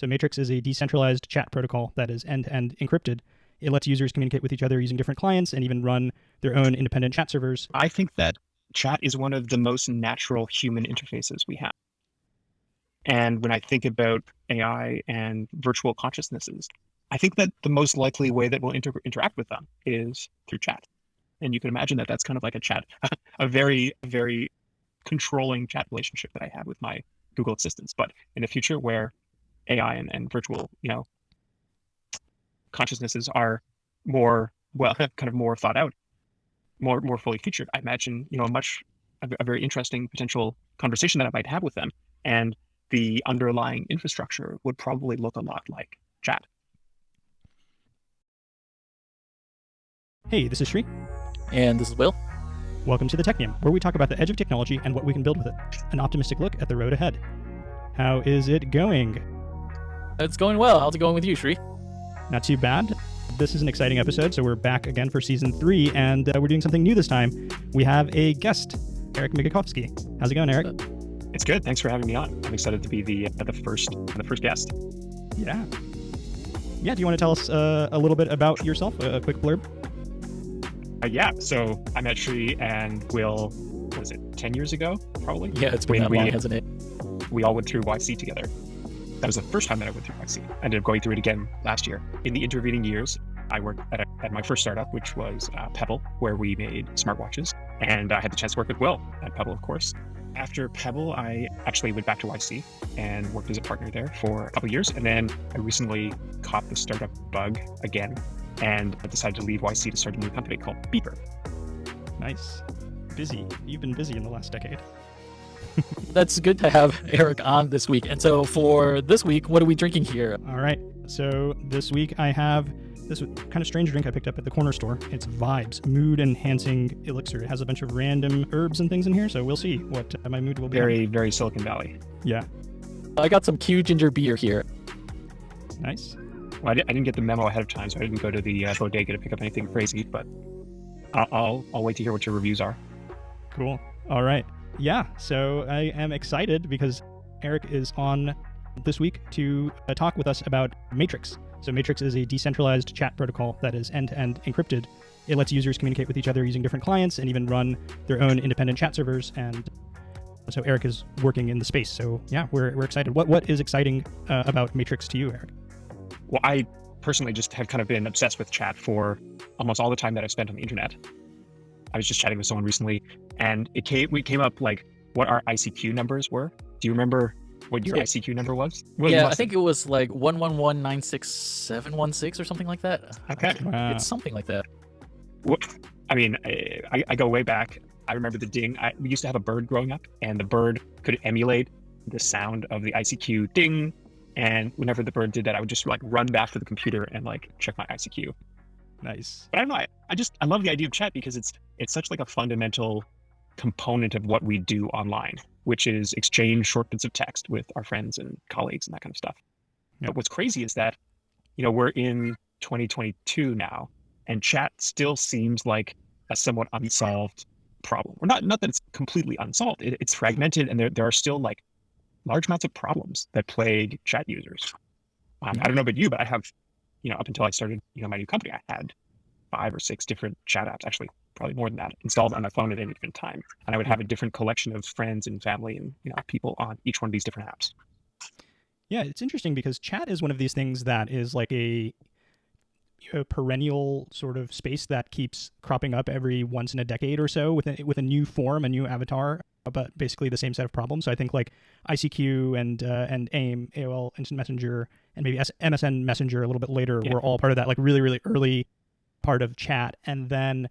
So Matrix is a decentralized chat protocol that is end-to-end encrypted. It lets users communicate with each other using different clients and even run their own independent chat servers. I think that chat is one of the most natural human interfaces we have. And when I think about AI and virtual consciousnesses, I think that the most likely way that we'll interact with them is through chat. And you can imagine that that's kind of like a chat, a very, very controlling chat relationship that I have with my Google assistants. But in the future where AI and virtual, consciousnesses are more, kind of more thought out, more fully featured, I imagine, a very interesting potential conversation that I might have with them. And the underlying infrastructure would probably look a lot like chat. Hey, this is Sri. And this is Will. Welcome to the Technium, where we talk about the edge of technology and what we can build with it. An optimistic look at the road ahead. How is it going? It's going well. How's it going with you, Sri? Not too bad. This is an exciting episode, so we're back again for season 3, and we're doing something new this time. We have a guest, Eric Migicovsky. How's it going, Eric? It's good. Thanks for having me on. I'm excited to be the first guest. Yeah. Yeah. Do you want to tell us a little bit about yourself? A quick blurb. Yeah. So I met Sri and Will. What was it? 10 years ago, probably. Yeah, it's been that long, hasn't it? We all went through YC together. That was the first time that I went through YC. I ended up going through it again last year. In the intervening years, I worked at my first startup, which was Pebble, where we made smartwatches. And I had the chance to work with Will at Pebble, of course. After Pebble, I actually went back to YC and worked as a partner there for a couple of years. And then I recently caught the startup bug again and I decided to leave YC to start a new company called Beeper. Nice. Busy. You've been busy in the last decade. That's good to have Eric on this week. And so for this week, what are we drinking here? All right. So this week I have this kind of strange drink I picked up at the corner store. It's Vibes Mood Enhancing Elixir. It has a bunch of random herbs and things in here, so we'll see what my mood will be. Very, very Silicon Valley. Yeah. I got some Q ginger beer here. Nice. Well, I didn't get the memo ahead of time, so I didn't go to the bodega to pick up anything crazy, but I'll wait to hear what your reviews are. Cool. All right. Yeah, so I am excited because Eric is on this week to talk with us about Matrix. So Matrix is a decentralized chat protocol that is end-to-end encrypted. It lets users communicate with each other using different clients and even run their own independent chat servers. And so Eric is working in the space. So yeah, we're excited. What is exciting about Matrix to you, Eric? Well, I personally just have kind of been obsessed with chat for almost all the time that I've spent on the internet. I was just chatting with someone recently, and we came up like what our ICQ numbers were. Do you remember what your ICQ number was? Well, yeah, I think it was like 111967116 or something like that. Okay. Wow. It's something like that. I mean, I go way back. I remember the ding. We used to have a bird growing up, and the bird could emulate the sound of the ICQ ding. And whenever the bird did that, I would just like run back to the computer and like check my ICQ. Nice. But I don't know. I love the idea of chat because it's such like a fundamental component of what we do online, which is exchange short bits of text with our friends and colleagues and that kind of stuff. Yep. But what's crazy is that, we're in 2022 now, and chat still seems like a somewhat unsolved problem. Or not that it's completely unsolved. It's fragmented, and there are still like large amounts of problems that plague chat users. I don't know about you, but I have, up until I started, my new company, I had 5 or 6 different chat apps, actually probably more than that, installed on my phone at any given time. And I would have a different collection of friends and family and people on each one of these different apps. Yeah, it's interesting because chat is one of these things that is like a perennial sort of space that keeps cropping up every once in a decade or so with a new form, a new avatar, but basically the same set of problems. So I think like ICQ and AIM, AOL Instant Messenger, and maybe MSN Messenger a little bit later were all part of that like really, really early part of chat. And then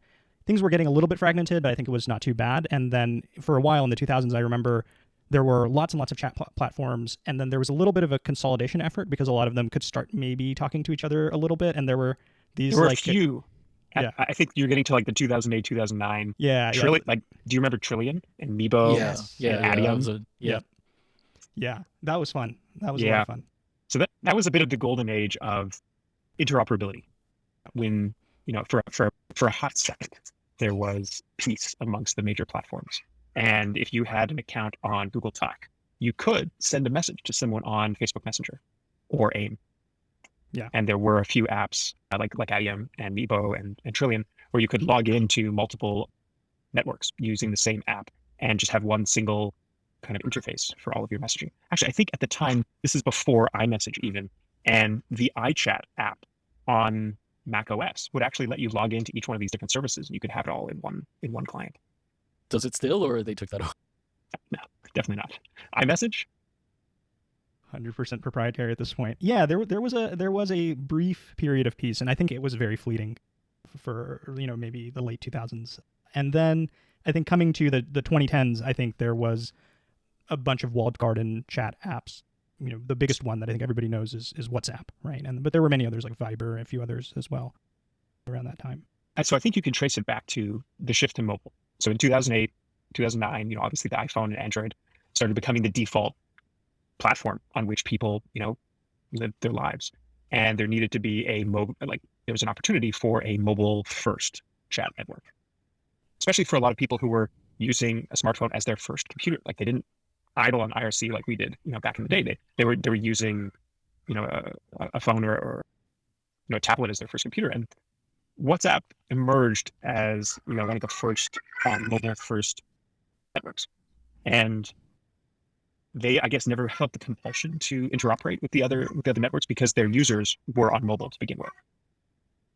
things were getting a little bit fragmented, but I think it was not too bad. And then for a while in the 2000s, I remember there were lots and lots of chat platforms. And then there was a little bit of a consolidation effort because a lot of them could start maybe talking to each other a little bit. And there were these a few. Yeah. I think you're getting to like the 2008, 2009. Yeah. Like, do you remember Trillion and Meebo? Yeah. Adium? Yeah. That was fun. That was a lot of fun. So that was a bit of the golden age of interoperability. When, for a hot second, there was peace amongst the major platforms. And if you had an account on Google Talk, you could send a message to someone on Facebook Messenger. or AIM. Yeah. And there were a few apps like Adium and Meebo and Trillion where you could log into multiple networks using the same app and just have one single kind of interface for all of your messaging. Actually, I think at the time, this is before iMessage even, and the iChat app on Mac OS would actually let you log into each one of these different services, and you could have it all in one client. Does it still, or they took that off? No, definitely not. iMessage? 100% proprietary at this point. Yeah, there was a brief period of peace, and I think it was very fleeting for maybe the late 2000s. And then I think coming to the 2010s, I think there was a bunch of walled garden chat apps. The biggest one that I think everybody knows is WhatsApp, right? But there were many others like Viber and a few others as well around that time. So I think you can trace it back to the shift to mobile. So in 2008, 2009, obviously the iPhone and Android started becoming the default platform on which people, lived their lives. And there needed to be there was an opportunity for a mobile first chat network, especially for a lot of people who were using a smartphone as their first computer. Like they didn't idle on IRC like we did, back in the day. They were using, a phone or a tablet as their first computer. And WhatsApp emerged as, one of the first mobile first networks. And they, I guess, never felt the compulsion to interoperate with the other networks because their users were on mobile to begin with.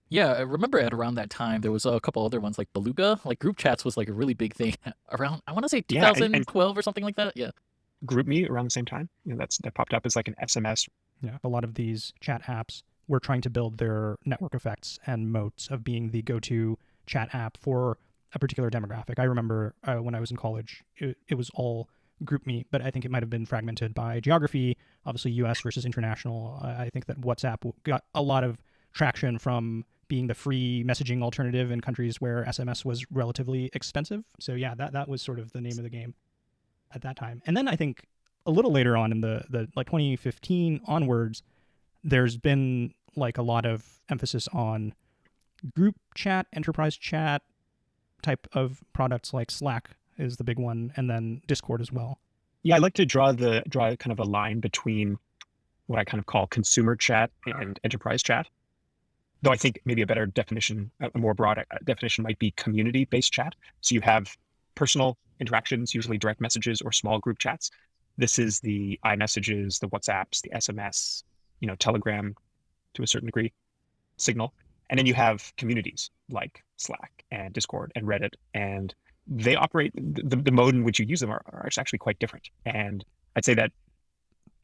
Yeah, I remember at around that time, there was a couple other ones like Beluga. Like group chats was like a really big thing around, I want to say 2012 or something like that. Yeah. GroupMe around the same time. That popped up as like an SMS. Yeah, a lot of these chat apps were trying to build their network effects and moats of being the go-to chat app for a particular demographic. I remember when I was in college, it was all GroupMe, but I think it might have been fragmented by geography, obviously US versus international. I think that WhatsApp got a lot of traction from being the free messaging alternative in countries where SMS was relatively expensive. So yeah, that was sort of the name of the game at that time. And then I think a little later on in the like 2015 onwards, there's been like a lot of emphasis on group chat, enterprise chat type of products like Slack is the big one, and then Discord as well. Yeah, I like to draw kind of a line between what I kind of call consumer chat and enterprise chat. Though I think maybe a better definition, a more broad definition might be community-based chat. So you have personal interactions, usually direct messages or small group chats. This is the iMessages, the WhatsApps, the SMS, Telegram to a certain degree, Signal. And then you have communities like Slack and Discord and Reddit, and they operate, the mode in which you use them are actually quite different. And I'd say that,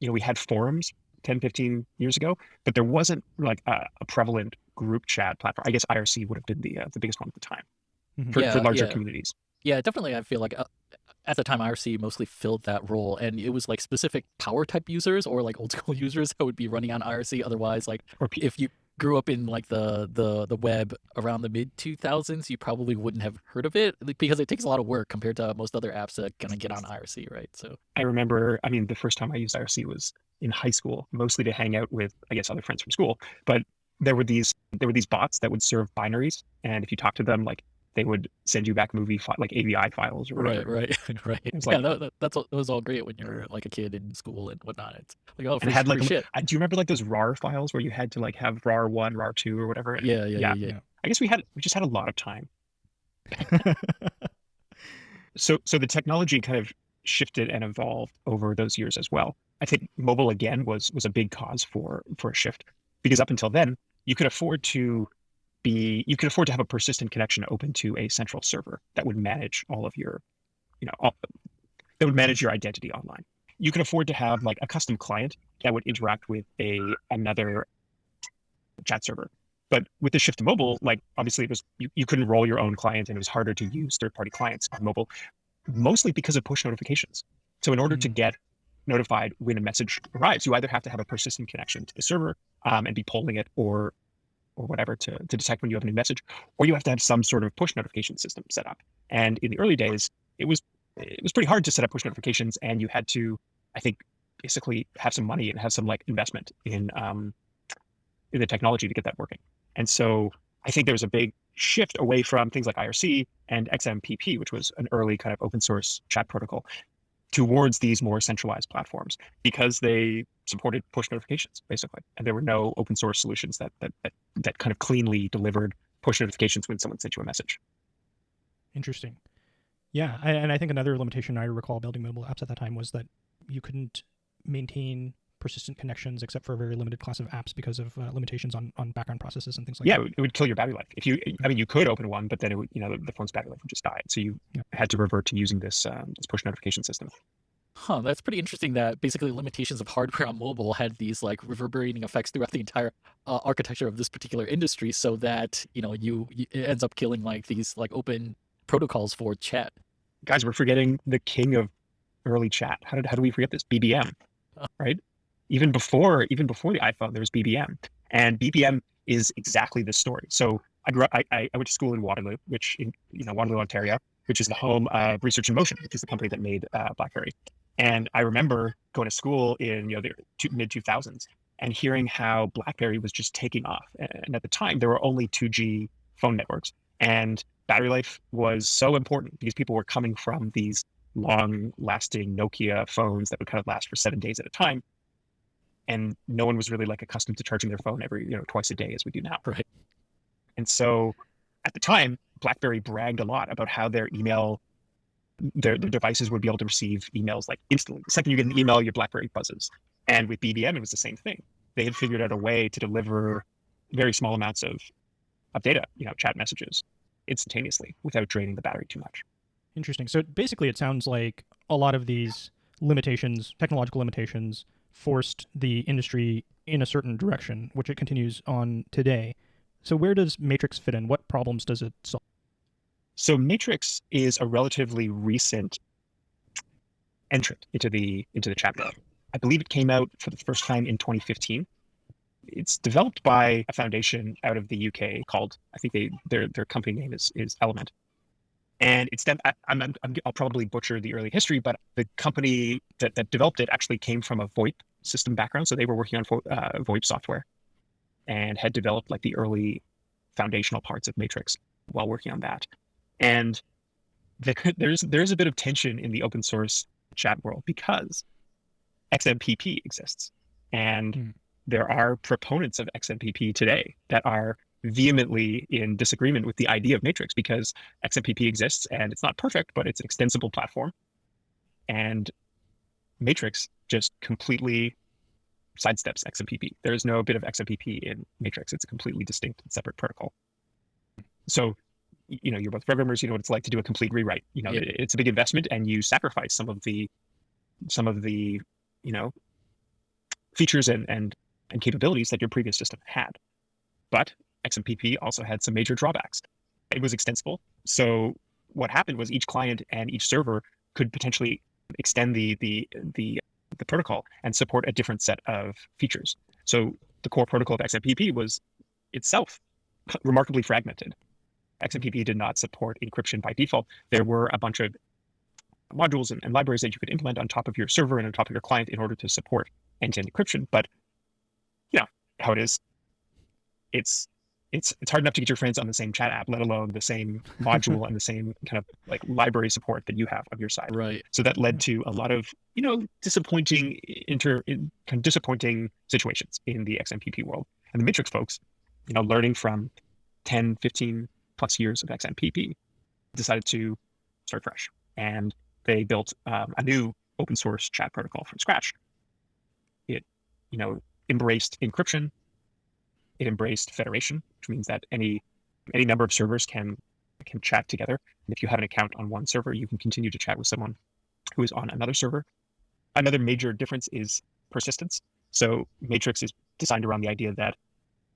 we had forums 10, 15 years ago, but there wasn't like a prevalent group chat platform. I guess IRC would have been the biggest one at the time for larger communities. Yeah, definitely. I feel like at the time IRC mostly filled that role, and it was like specific power type users or like old school users that would be running on IRC. Otherwise, like if you grew up in like the web around the mid 2000s, you probably wouldn't have heard of it because it takes a lot of work compared to most other apps that kind of get on IRC, right? So I remember, the first time I used IRC was in high school, mostly to hang out with, I guess, other friends from school. But there were these bots that would serve binaries, and if you talk to them, like they would send you back like AVI files or whatever. Right. That was all great when you're like a kid in school and whatnot. It's like, oh, and it had like shit. Do you remember like those RAR files where you had to like have RAR 1, RAR 2 or whatever? Yeah. I guess we just had a lot of time. So the technology kind of shifted and evolved over those years as well. I think mobile again was a big cause for a shift, because up until then you could afford to have a persistent connection open to a central server that would manage all of your, that would manage your identity online. You could afford to have like a custom client that would interact with another chat server. But with the shift to mobile, like obviously it was you couldn't roll your own client, and it was harder to use third-party clients on mobile, mostly because of push notifications. So in order to get notified when a message arrives, you either have to have a persistent connection to the server and be polling it or whatever to detect when you have a new message, or you have to have some sort of push notification system set up. And in the early days, it was pretty hard to set up push notifications, and you had to, I think, basically have some money and have some like investment in the technology to get that working. And so I think there was a big shift away from things like IRC and XMPP, which was an early kind of open source chat protocol, towards these more centralized platforms because they supported push notifications, basically. And there were no open source solutions that kind of cleanly delivered push notifications when someone sent you a message. Interesting. Yeah, and I think another limitation I recall building mobile apps at that time was that you couldn't maintain persistent connections except for a very limited class of apps because of limitations on background processes and things like that. Yeah, it would kill your battery life. If you, I mean, you could open one, but then it would, the phone's battery life would just die. So you had to revert to using this push notification system. Huh, that's pretty interesting that basically limitations of hardware on mobile had these like reverberating effects throughout the entire architecture of this particular industry, so that, it ends up killing like these like open protocols for chat. Guys, we're forgetting the king of early chat. How do we forget this? BBM, right? Even before the iPhone, there was BBM, and BBM is exactly this story. So I went to school in Waterloo, Waterloo, Ontario, which is the home of Research in Motion, which is the company that made BlackBerry. And I remember going to school in the mid 2000s and hearing how BlackBerry was just taking off. And at the time, there were only 2G phone networks, and battery life was so important because people were coming from these long-lasting Nokia phones that would kind of last for 7 days at a time. And no one was really like accustomed to charging their phone every, twice a day as we do now. Right. And so at the time, BlackBerry bragged a lot about how their devices would be able to receive emails like instantly. The second you get an email, your BlackBerry buzzes. And with BBM, it was the same thing. They had figured out a way to deliver very small amounts of data, chat messages instantaneously without draining the battery too much. Interesting. So basically, it sounds like a lot of these limitations, technological limitations, forced the industry in a certain direction, which it continues on today. So where does Matrix fit in? What problems does it solve? So Matrix is a relatively recent entrant into the chat world. I believe it came out for the first time in 2015. It's developed by a foundation out of the UK called, I think their company name is Element. And it's I'll probably butcher the early history, but the company that developed it actually came from a VoIP system background. So they were working on VoIP software and had developed like the early foundational parts of Matrix while working on that. And there's a bit of tension in the open source chat world because XMPP exists. And there are proponents of XMPP today that are vehemently in disagreement with the idea of Matrix because XMPP exists and it's not perfect, but it's an extensible platform. And Matrix just completely sidesteps XMPP. There is no bit of XMPP in Matrix. It's a completely distinct and separate protocol. So, you're both programmers, you know what it's like to do a complete rewrite. It's a big investment and you sacrifice some of the features and capabilities that your previous system had. But XMPP also had some major drawbacks. It was extensible. So what happened was each client and each server could potentially extend the protocol and support a different set of features. So the core protocol of XMPP was itself remarkably fragmented. XMPP did not support encryption by default. There were a bunch of modules and libraries that you could implement on top of your server and on top of your client in order to support end-to-end encryption. But how it is, it's hard enough to get your friends on the same chat app, let alone the same module and the same kind of like library support that you have of your side. Right. So that led to a lot of disappointing situations in the XMPP world. And the Matrix folks, learning from 10, 15 plus years of XMPP, decided to start fresh. And they built a new open source chat protocol from scratch. It, embraced encryption. It embraced federation, which means that any number of servers can chat together. And if you have an account on one server, you can continue to chat with someone who is on another server. Another major difference is persistence. So Matrix is designed around the idea that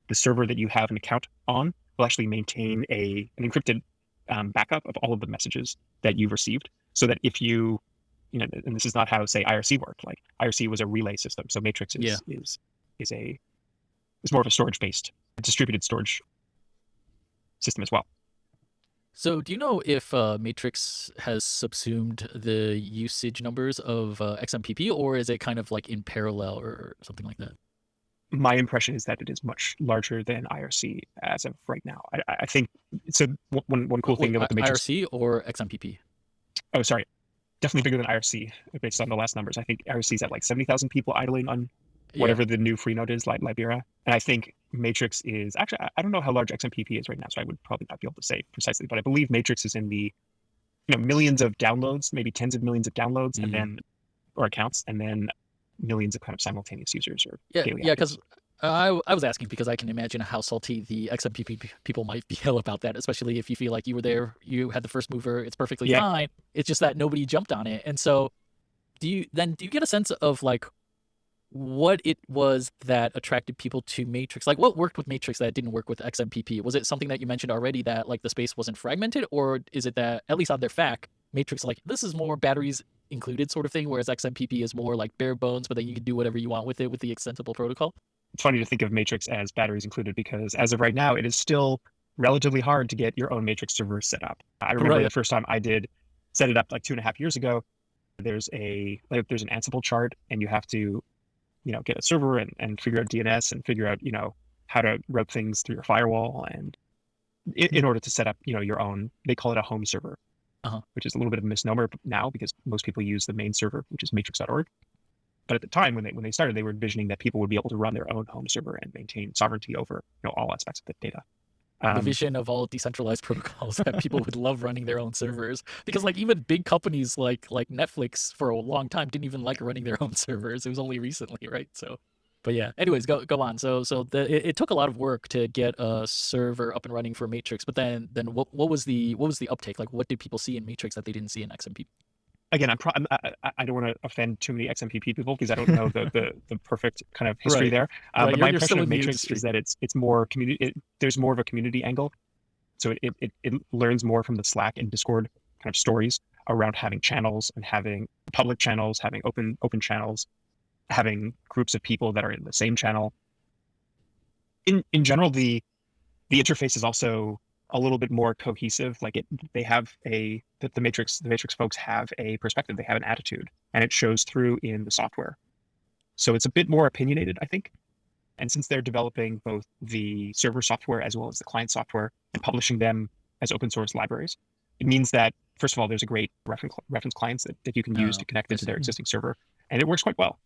the server that you have an account on will actually maintain an encrypted backup of all of the messages that you've received, so that if you, and this is not how, say, IRC worked. Like IRC was a relay system, so Matrix is more of a storage-based, distributed storage system as well. So do you know if Matrix has subsumed the usage numbers of XMPP, or is it kind of like in parallel or something like that? My impression is that it is much larger than IRC as of right now. I think so. One cool thing about the Matrix, IRC or XMPP? Oh, sorry, definitely bigger than IRC based on the last numbers. I think IRC is at like 70,000 people idling on whatever the new free node is, like Libera. And I think Matrix is actually, I don't know how large XMPP is right now, so I would probably not be able to say precisely, but I believe Matrix is in the millions of downloads, maybe tens of millions of downloads, and then or accounts, and then millions of kind of simultaneous users or daily because I was asking because I can imagine how salty the XMPP people might feel about that, especially if you feel like you were there, you had the first mover, it's perfectly fine. It's just that nobody jumped on it. And so do you get a sense of like what it was that attracted people to Matrix? Like what worked with Matrix that didn't work with XMPP? Was it something that you mentioned already that like the space wasn't fragmented, or is it that at least on their FAQ, Matrix like this is more batteries included sort of thing, whereas XMPP is more like bare bones, but then you can do whatever you want with it with the extensible protocol? It's funny to think of Matrix as batteries included because as of right now, it is still relatively hard to get your own Matrix server set up. I remember the first time I did set it up like 2.5 years ago. There's an Ansible chart, and you have to get a server and figure out DNS and figure out how to route things through your firewall, and in order to set up your own, they call it a home server, which is a little bit of a misnomer now because most people use the main server, which is matrix.org. But at the time when they started, they were envisioning that people would be able to run their own home server and maintain sovereignty over all aspects of the data. The vision of all decentralized protocols that people would love running their own servers, because like even big companies like Netflix for a long time didn't even like running their own servers. It was only recently, right? So, but yeah. Anyways, go on. So it took a lot of work to get a server up and running for Matrix. But then what was the uptake? Like what did people see in Matrix that they didn't see in XMPP? Again, I don't want to offend too many XMPP people because I don't know the perfect kind of history there. But my impression of Matrix is that it's more community. There's more of a community angle, so it learns more from the Slack and Discord kind of stories around having channels and having public channels, having open channels, having groups of people that are in the same channel. In general, the interface is also a little bit more cohesive. Like they have the Matrix folks have a perspective, they have an attitude, and it shows through in the software. So it's a bit more opinionated, I think. And since they're developing both the server software as well as the client software and publishing them as open source libraries, it means that first of all, there's a great reference clients that you can use to connect into their existing server, and it works quite well.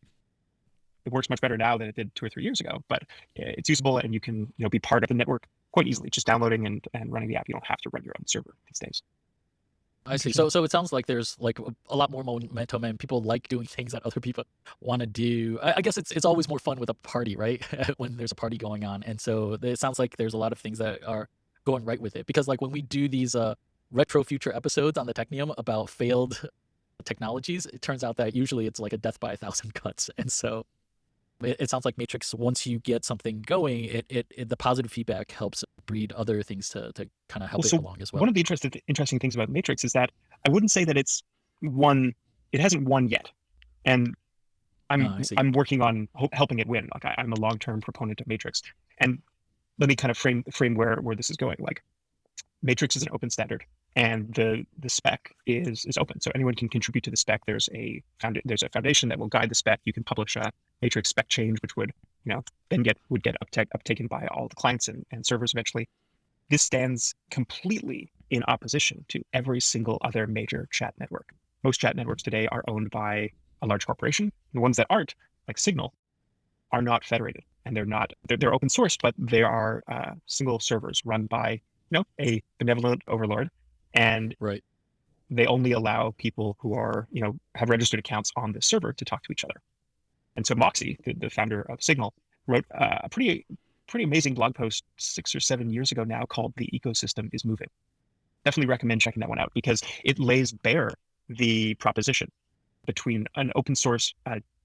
It works much better now than it did 2 or 3 years ago, but it's usable and you can be part of the network quite easily, just downloading and running the app. You don't have to run your own server these days. I see. So it sounds like there's like a lot more momentum and people like doing things that other people want to do. I guess it's always more fun with a party, right? When there's a party going on. And so it sounds like there's a lot of things that are going right with it. Because like when we do these retro future episodes on the Technium about failed technologies, it turns out that usually it's like a death by 1,000 cuts. And so it sounds like Matrix, once you get something going, the positive feedback helps breed other things to kind of help it along as well. One of the interesting things about Matrix is that I wouldn't say that it hasn't won yet. And I'm working on helping it win. Like I'm a long-term proponent of Matrix. And let me kind of frame where this is going. Like Matrix is an open standard, and the spec is open, so anyone can contribute to the spec. There's a foundation that will guide the spec. You can publish a Matrix spec change, which would then get uptaken by all the clients and servers eventually. This stands completely in opposition to every single other major chat network. Most chat networks today are owned by a large corporation. The ones that aren't, like Signal, are not federated, and they're open source, but they are single servers run by a benevolent overlord, and they only allow people who are have registered accounts on this server to talk to each other. And so Moxie, the founder of Signal, wrote a pretty amazing blog post 6 or 7 years ago now called "The Ecosystem is Moving." Definitely recommend checking that one out because it lays bare the proposition between an open source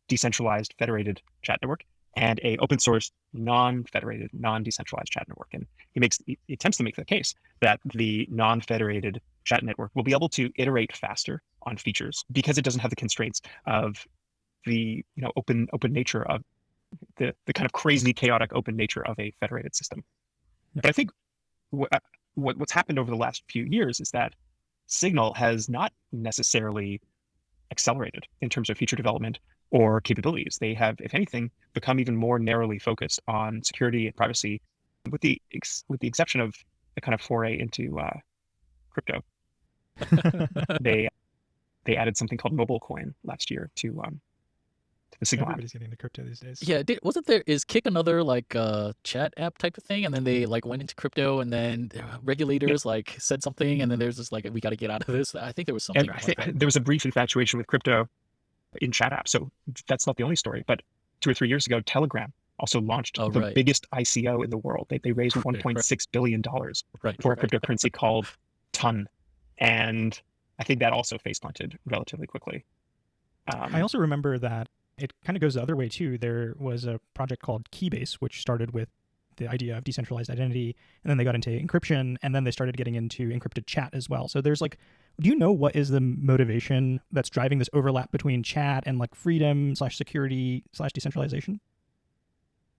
decentralized federated chat network and a open source non-federated, non-decentralized chat network. And he attempts to make the case that the non-federated chat network will be able to iterate faster on features because it doesn't have the constraints of the open nature of the kind of crazy chaotic open nature of a federated system. But I think what's happened over the last few years is that Signal has not necessarily accelerated in terms of feature development or capabilities. They have, if anything, become even more narrowly focused on security and privacy, with the exception of a kind of foray into crypto. they added something called mobile coin last year to the Signal app. Everybody's getting into crypto these days. Yeah, wasn't there, is Kick another like chat app type of thing? And then they like went into crypto, and then regulators like said something, and then there's this like, we got to get out of this. I think there was something. And I think there was a brief infatuation with crypto in chat apps. So that's not the only story. But 2 or 3 years ago, Telegram also launched the biggest ICO in the world. They raised $1.6 billion for a cryptocurrency called Ton. And I think that also face planted relatively quickly. I also remember that it kind of goes the other way too. There was a project called Keybase, which started with the idea of decentralized identity, and then they got into encryption, and then they started getting into encrypted chat as well. So there's like, do you know what is the motivation that's driving this overlap between chat and like freedom / security / decentralization?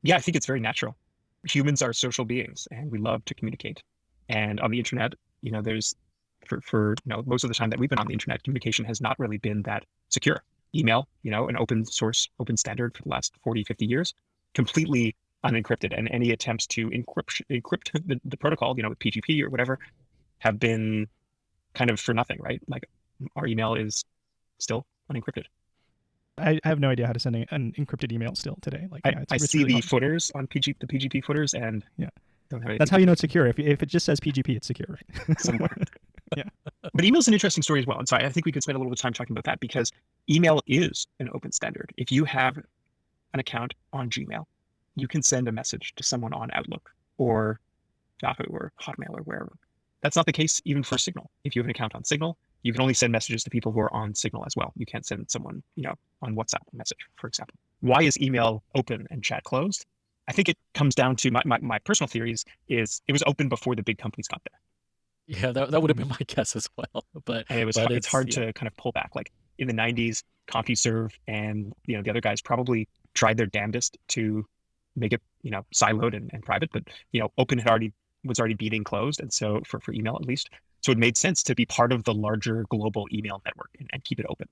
Yeah, I think it's very natural. Humans are social beings, and we love to communicate. And on the internet, there's for most of the time that we've been on the internet, communication has not really been that secure. Email, an open source, open standard for the last 40, 50 years, completely unencrypted. And any attempts to encrypt the protocol, with PGP or whatever, have been kind of for nothing, right? Like our email is still unencrypted. I have no idea how to send an encrypted email still today. Like, I see really the footers on the PGP footers, and that's how you know it's secure. If it just says PGP, it's secure, right? Somewhere. Yeah. But email's an interesting story as well. And so I think we could spend a little bit of time talking about that, because email is an open standard. If you have an account on Gmail, you can send a message to someone on Outlook or Yahoo or Hotmail or wherever. That's not the case even for Signal. If you have an account on Signal, you can only send messages to people who are on Signal as well. You can't send someone, on WhatsApp a message, for example. Why is email open and chat closed? I think it comes down to my personal theories is it was open before the big companies got there. Yeah, that would have been my guess as well. But it's hard to kind of pull back. Like in the 90s, CompuServe and the other guys probably tried their damnedest to make it siloed and private, but open was already beating closed, and so for email at least, so it made sense to be part of the larger global email network and keep it open.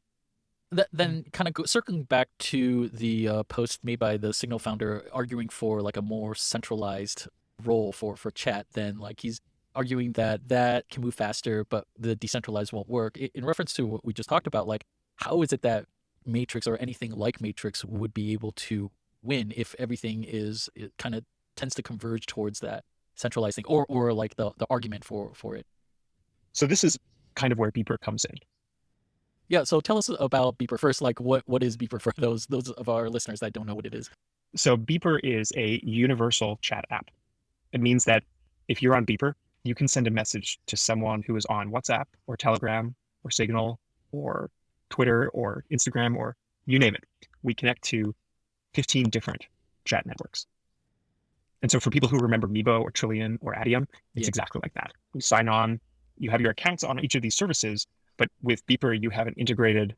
Then kind of circling back to the post made by the Signal founder arguing for like a more centralized role for chat, then like he's arguing that can move faster, but the decentralized won't work. In reference to what we just talked about, like how is it that Matrix or anything like Matrix would be able to win if everything it kind of tends to converge towards that centralized thing, or like the argument for it? So this is kind of where Beeper comes in. Yeah, so tell us about Beeper first. Like what is Beeper for those of our listeners that don't know what it is? So Beeper is a universal chat app. It means that if you're on Beeper, you can send a message to someone who is on WhatsApp or Telegram or Signal or Twitter or Instagram or you name it. We connect to 15 different chat networks. And so for people who remember Meebo or Trillion or Adium, it's exactly like that. You sign on, you have your accounts on each of these services, but with Beeper, you have an integrated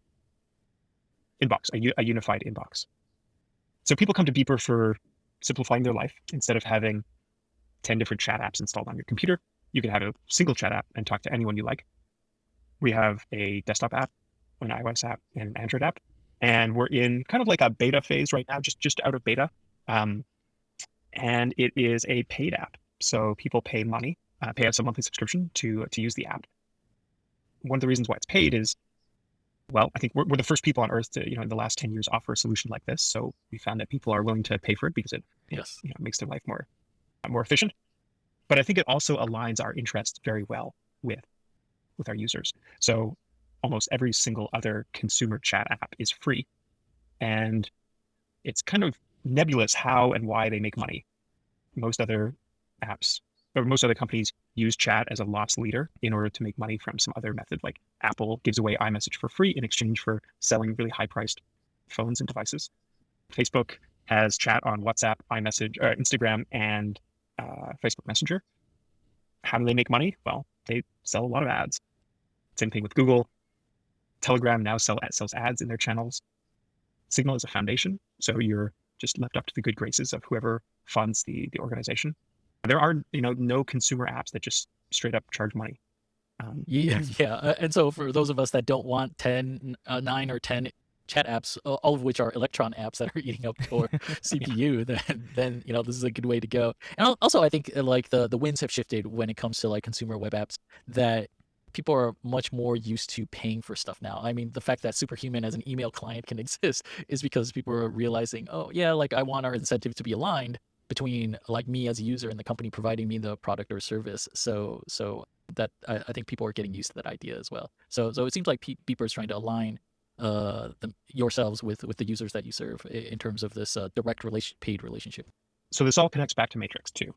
inbox, a unified inbox. So people come to Beeper for simplifying their life. Instead of having 10 different chat apps installed on your computer, you can have a single chat app and talk to anyone you like. We have a desktop app, an iOS app, and an Android app. And we're in kind of like a beta phase right now, just out of beta. And it is a paid app. So people pay money, pay us a monthly subscription to use the app. One of the reasons why it's paid is, well, I think we're the first people on earth to, in the last 10 years offer a solution like this. So we found that people are willing to pay for it because it makes their life more efficient. But I think it also aligns our interests very well with our users. So almost every single other consumer chat app is free. And it's kind of nebulous how and why they make money. Most other apps, or most other companies use chat as a loss leader in order to make money from some other method. Like Apple gives away iMessage for free in exchange for selling really high-priced phones and devices. Facebook has chat on WhatsApp, iMessage, Instagram, and Facebook Messenger. How do they make money? Well, they sell a lot of ads. Same thing with Google. Telegram now sells ads in their channels. Signal is a foundation, so you're just left up to the good graces of whoever funds the organization. There are no consumer apps that just straight up charge money. And so for those of us that don't want 9 or 10 chat apps, all of which are Electron apps that are eating up your CPU, then this is a good way to go. And also I think like the winds have shifted when it comes to like consumer web apps, that people are much more used to paying for stuff now. I mean, the fact that Superhuman as an email client can exist is because people are realizing, oh yeah, like I want our incentive to be aligned between like me as a user and the company providing me the product or service. So that I think people are getting used to that idea as well. So it seems like Beeper is trying to align yourselves with the users that you serve in terms of this direct paid relationship. So this all connects back to Matrix too.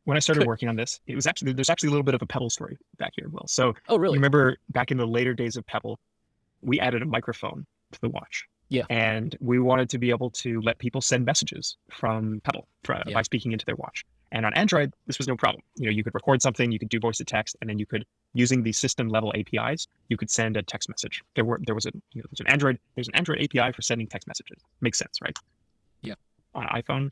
When I started working on this, there's actually a little bit of a Pebble story back here, Will. So oh, really? You remember back in the later days of Pebble, we added a microphone to the watch. Yeah. And we wanted to be able to let people send messages from Pebble by speaking into their watch. And on Android, this was no problem. You could record something, you could do voice to text, and then you could, using the system level APIs, you could send a text message. There's an Android API for sending text messages. Makes sense, right? Yeah. On iPhone,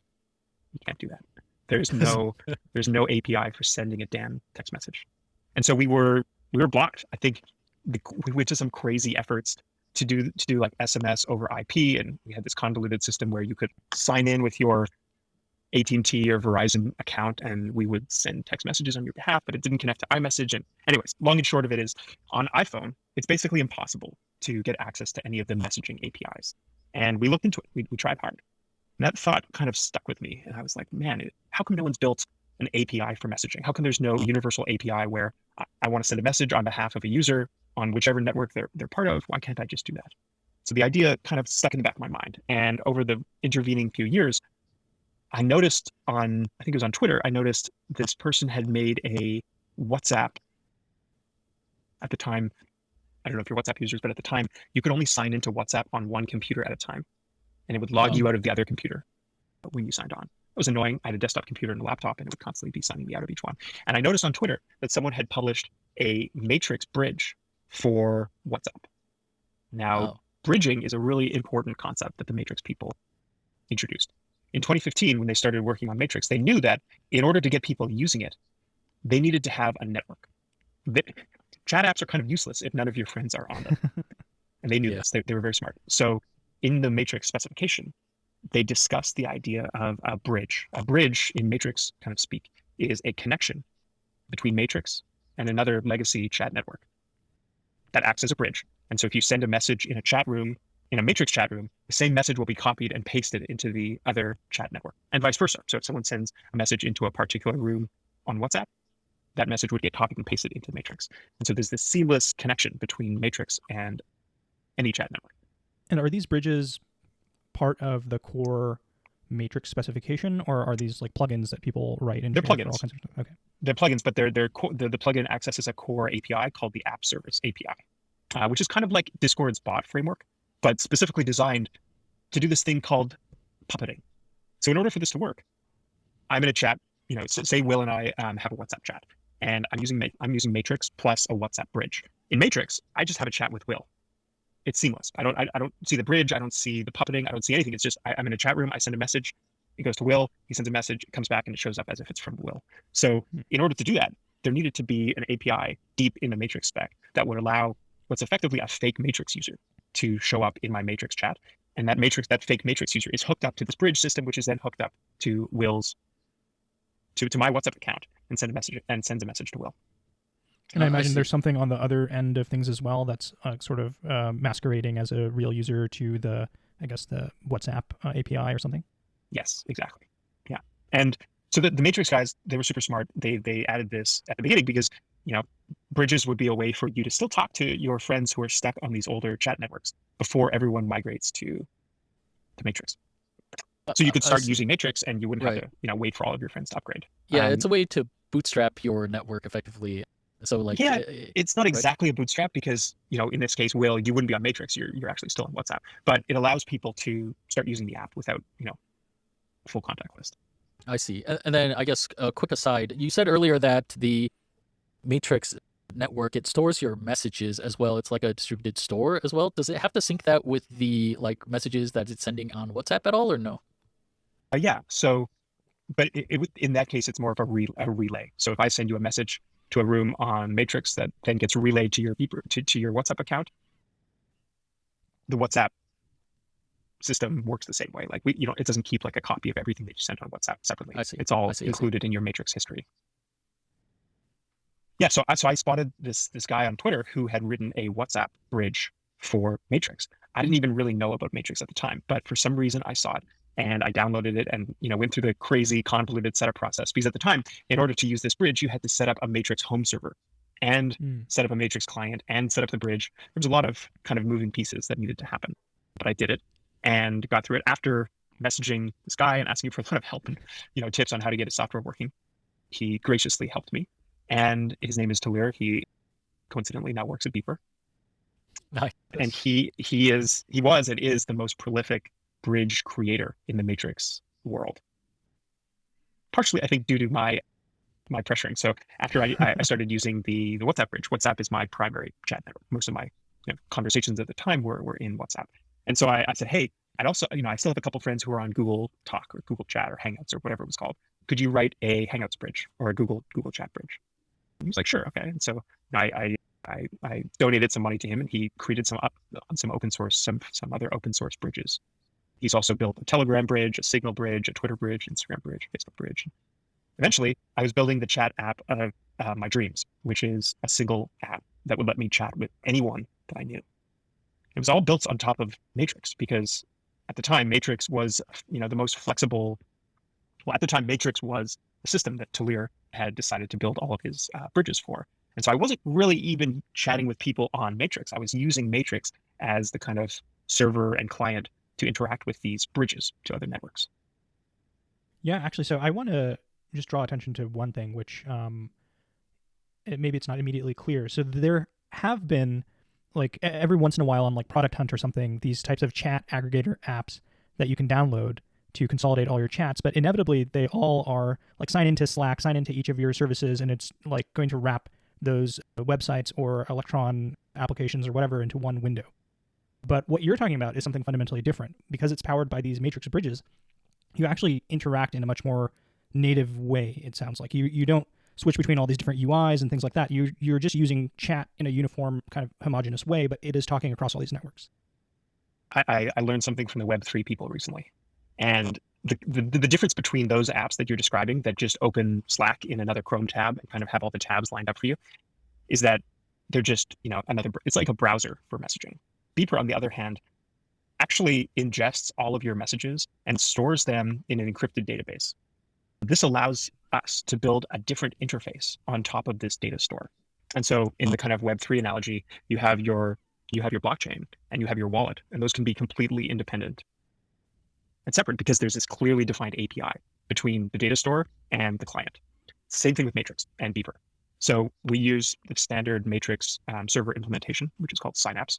you can't do that. There's no API for sending a damn text message. And so we were blocked. I think we went to some crazy efforts to do like SMS over IP, and we had this convoluted system where you could sign in with your AT&T or Verizon account, and we would send text messages on your behalf, but it didn't connect to iMessage. And anyways, long and short of it is, on iPhone, it's basically impossible to get access to any of the messaging APIs. And we looked into it. We tried hard. And that thought kind of stuck with me. And I was like, man, how come no one's built an API for messaging? How come there's no universal API where I want to send a message on behalf of a user on whichever network they're part of? Why can't I just do that? So the idea kind of stuck in the back of my mind. And over the intervening few years, I noticed I think it was on Twitter, I noticed this person had made a WhatsApp. At the time, I don't know if you're WhatsApp users, but at the time, you could only sign into WhatsApp on one computer at a time. And it would log you out of the other computer when you signed on. It was annoying. I had a desktop computer and a laptop, and it would constantly be signing me out of each one. And I noticed on Twitter that someone had published a matrix bridge for WhatsApp. Now, bridging is a really important concept that the matrix people introduced. In 2015, when they started working on matrix, they knew that in order to get people using it, they needed to have a network. Chat apps are kind of useless if none of your friends are on them. And they knew this. They were very smart. So in the matrix specification, they discussed the idea of a bridge. A bridge in matrix kind of speak is a connection between matrix and another legacy chat network that acts as a bridge. And so if you send a message in a chat room, in a matrix chat room, the same message will be copied and pasted into the other chat network, and vice versa. So if someone sends a message into a particular room on WhatsApp, that message would get copied and pasted into matrix. And so there's this seamless connection between matrix and any chat network. And are these bridges part of the core matrix specification, or are these like plugins that people write in? They're plugins. All kinds of stuff? Okay. They're plugins, but the plugin accesses a core API called the App Service API, which is kind of like Discord's bot framework, but specifically designed to do this thing called puppeting. So in order for this to work, I'm in a chat, say Will and I have a WhatsApp chat, and I'm using Matrix plus a WhatsApp bridge. In Matrix, I just have a chat with Will. It's seamless. I don't see the bridge. I don't see the puppeting. I don't see anything. It's just, I'm in a chat room. I send a message. It goes to Will. He sends a message. It comes back and it shows up as if it's from Will. So in order to do that, there needed to be an API deep in the Matrix spec that would allow what's effectively a fake Matrix user to show up in my Matrix chat. And that fake Matrix user is hooked up to this bridge system, which is then hooked up to Will's, to my WhatsApp account and sends a message to Will. And I imagine there's something on the other end of things as well that's sort of masquerading as a real user to the WhatsApp API or something. Yes, exactly. Yeah. And so the Matrix guys, they were super smart. They added this at the beginning because, bridges would be a way for you to still talk to your friends who are stuck on these older chat networks before everyone migrates to Matrix. So you could start using Matrix and you wouldn't have to, wait for all of your friends to upgrade. Yeah, it's a way to bootstrap your network effectively. So it's not exactly a bootstrap because, in this case, Will, you wouldn't be on Matrix. You're actually still on WhatsApp, but it allows people to start using the app without, full contact list. I see. And then I guess a quick aside, you said earlier that the Matrix network, it stores your messages as well. It's like a distributed store as well. Does it have to sync that with the messages that it's sending on WhatsApp at all, or no? Yeah. So, but in that case, it's more of a relay. So if I send you a message to a room on Matrix that then gets relayed to your to your WhatsApp account, the WhatsApp system works the same way. It doesn't keep a copy of everything that you sent on WhatsApp separately. I see. It's all included in your Matrix history. Yeah, so I spotted this guy on Twitter who had written a WhatsApp bridge for Matrix. I didn't even really know about Matrix at the time, but for some reason I saw it and I downloaded it and went through the crazy convoluted setup process, because at the time, in order to use this bridge, you had to set up a Matrix home server and set up a Matrix client and set up the bridge. There was a lot of kind of moving pieces that needed to happen, but I did it and got through it after messaging this guy and asking for a lot of help and tips on how to get his software working. He graciously helped me. And his name is Talir. He coincidentally now works at Beeper. Nice. And he was and is the most prolific bridge creator in the Matrix world. Partially, I think, due to my pressuring. So after I started using the WhatsApp bridge, WhatsApp is my primary chat network. Most of my conversations at the time were in WhatsApp. And so I said, hey, I'd also, I still have a couple friends who are on Google Talk or Google Chat or Hangouts or whatever it was called. Could you write a Hangouts bridge or a Google Chat bridge? He was like, sure, okay. And so I donated some money to him, and he created some open source, some other open source bridges. He's also built a Telegram bridge, a Signal bridge, a Twitter bridge, Instagram bridge, Facebook bridge. Eventually, I was building the chat app of my dreams, which is a single app that would let me chat with anyone that I knew. It was all built on top of Matrix, because at the time, Matrix was the most flexible. Well, at the time, Matrix was the system that Talir had decided to build all of his bridges for. And so I wasn't really even chatting with people on Matrix. I was using Matrix as the kind of server and client to interact with these bridges to other networks. Yeah, actually, so I want to just draw attention to one thing, which maybe it's not immediately clear. So there have been, like, every once in a while on like Product Hunt or something, these types of chat aggregator apps that you can download to consolidate all your chats, but inevitably they all are like sign into Slack, sign into each of your services, and it's like going to wrap those websites or Electron applications or whatever into one window. But what you're talking about is something fundamentally different. Because it's powered by these Matrix bridges, you actually interact in a much more native way, it sounds like. You don't switch between all these different UIs and things like that. You're just using chat in a uniform, kind of homogeneous way, but it is talking across all these networks. I learned something from the Web3 people recently. And the difference between those apps that you're describing that just open Slack in another Chrome tab and kind of have all the tabs lined up for you is that they're just, it's like a browser for messaging. Beeper, on the other hand, actually ingests all of your messages and stores them in an encrypted database. This allows us to build a different interface on top of this data store. And so in the kind of Web3 analogy, you have your blockchain and you have your wallet, and those can be completely independent and separate because there's this clearly defined API between the data store and the client. Same thing with Matrix and Beeper. So we use the standard Matrix server implementation, which is called Synapse,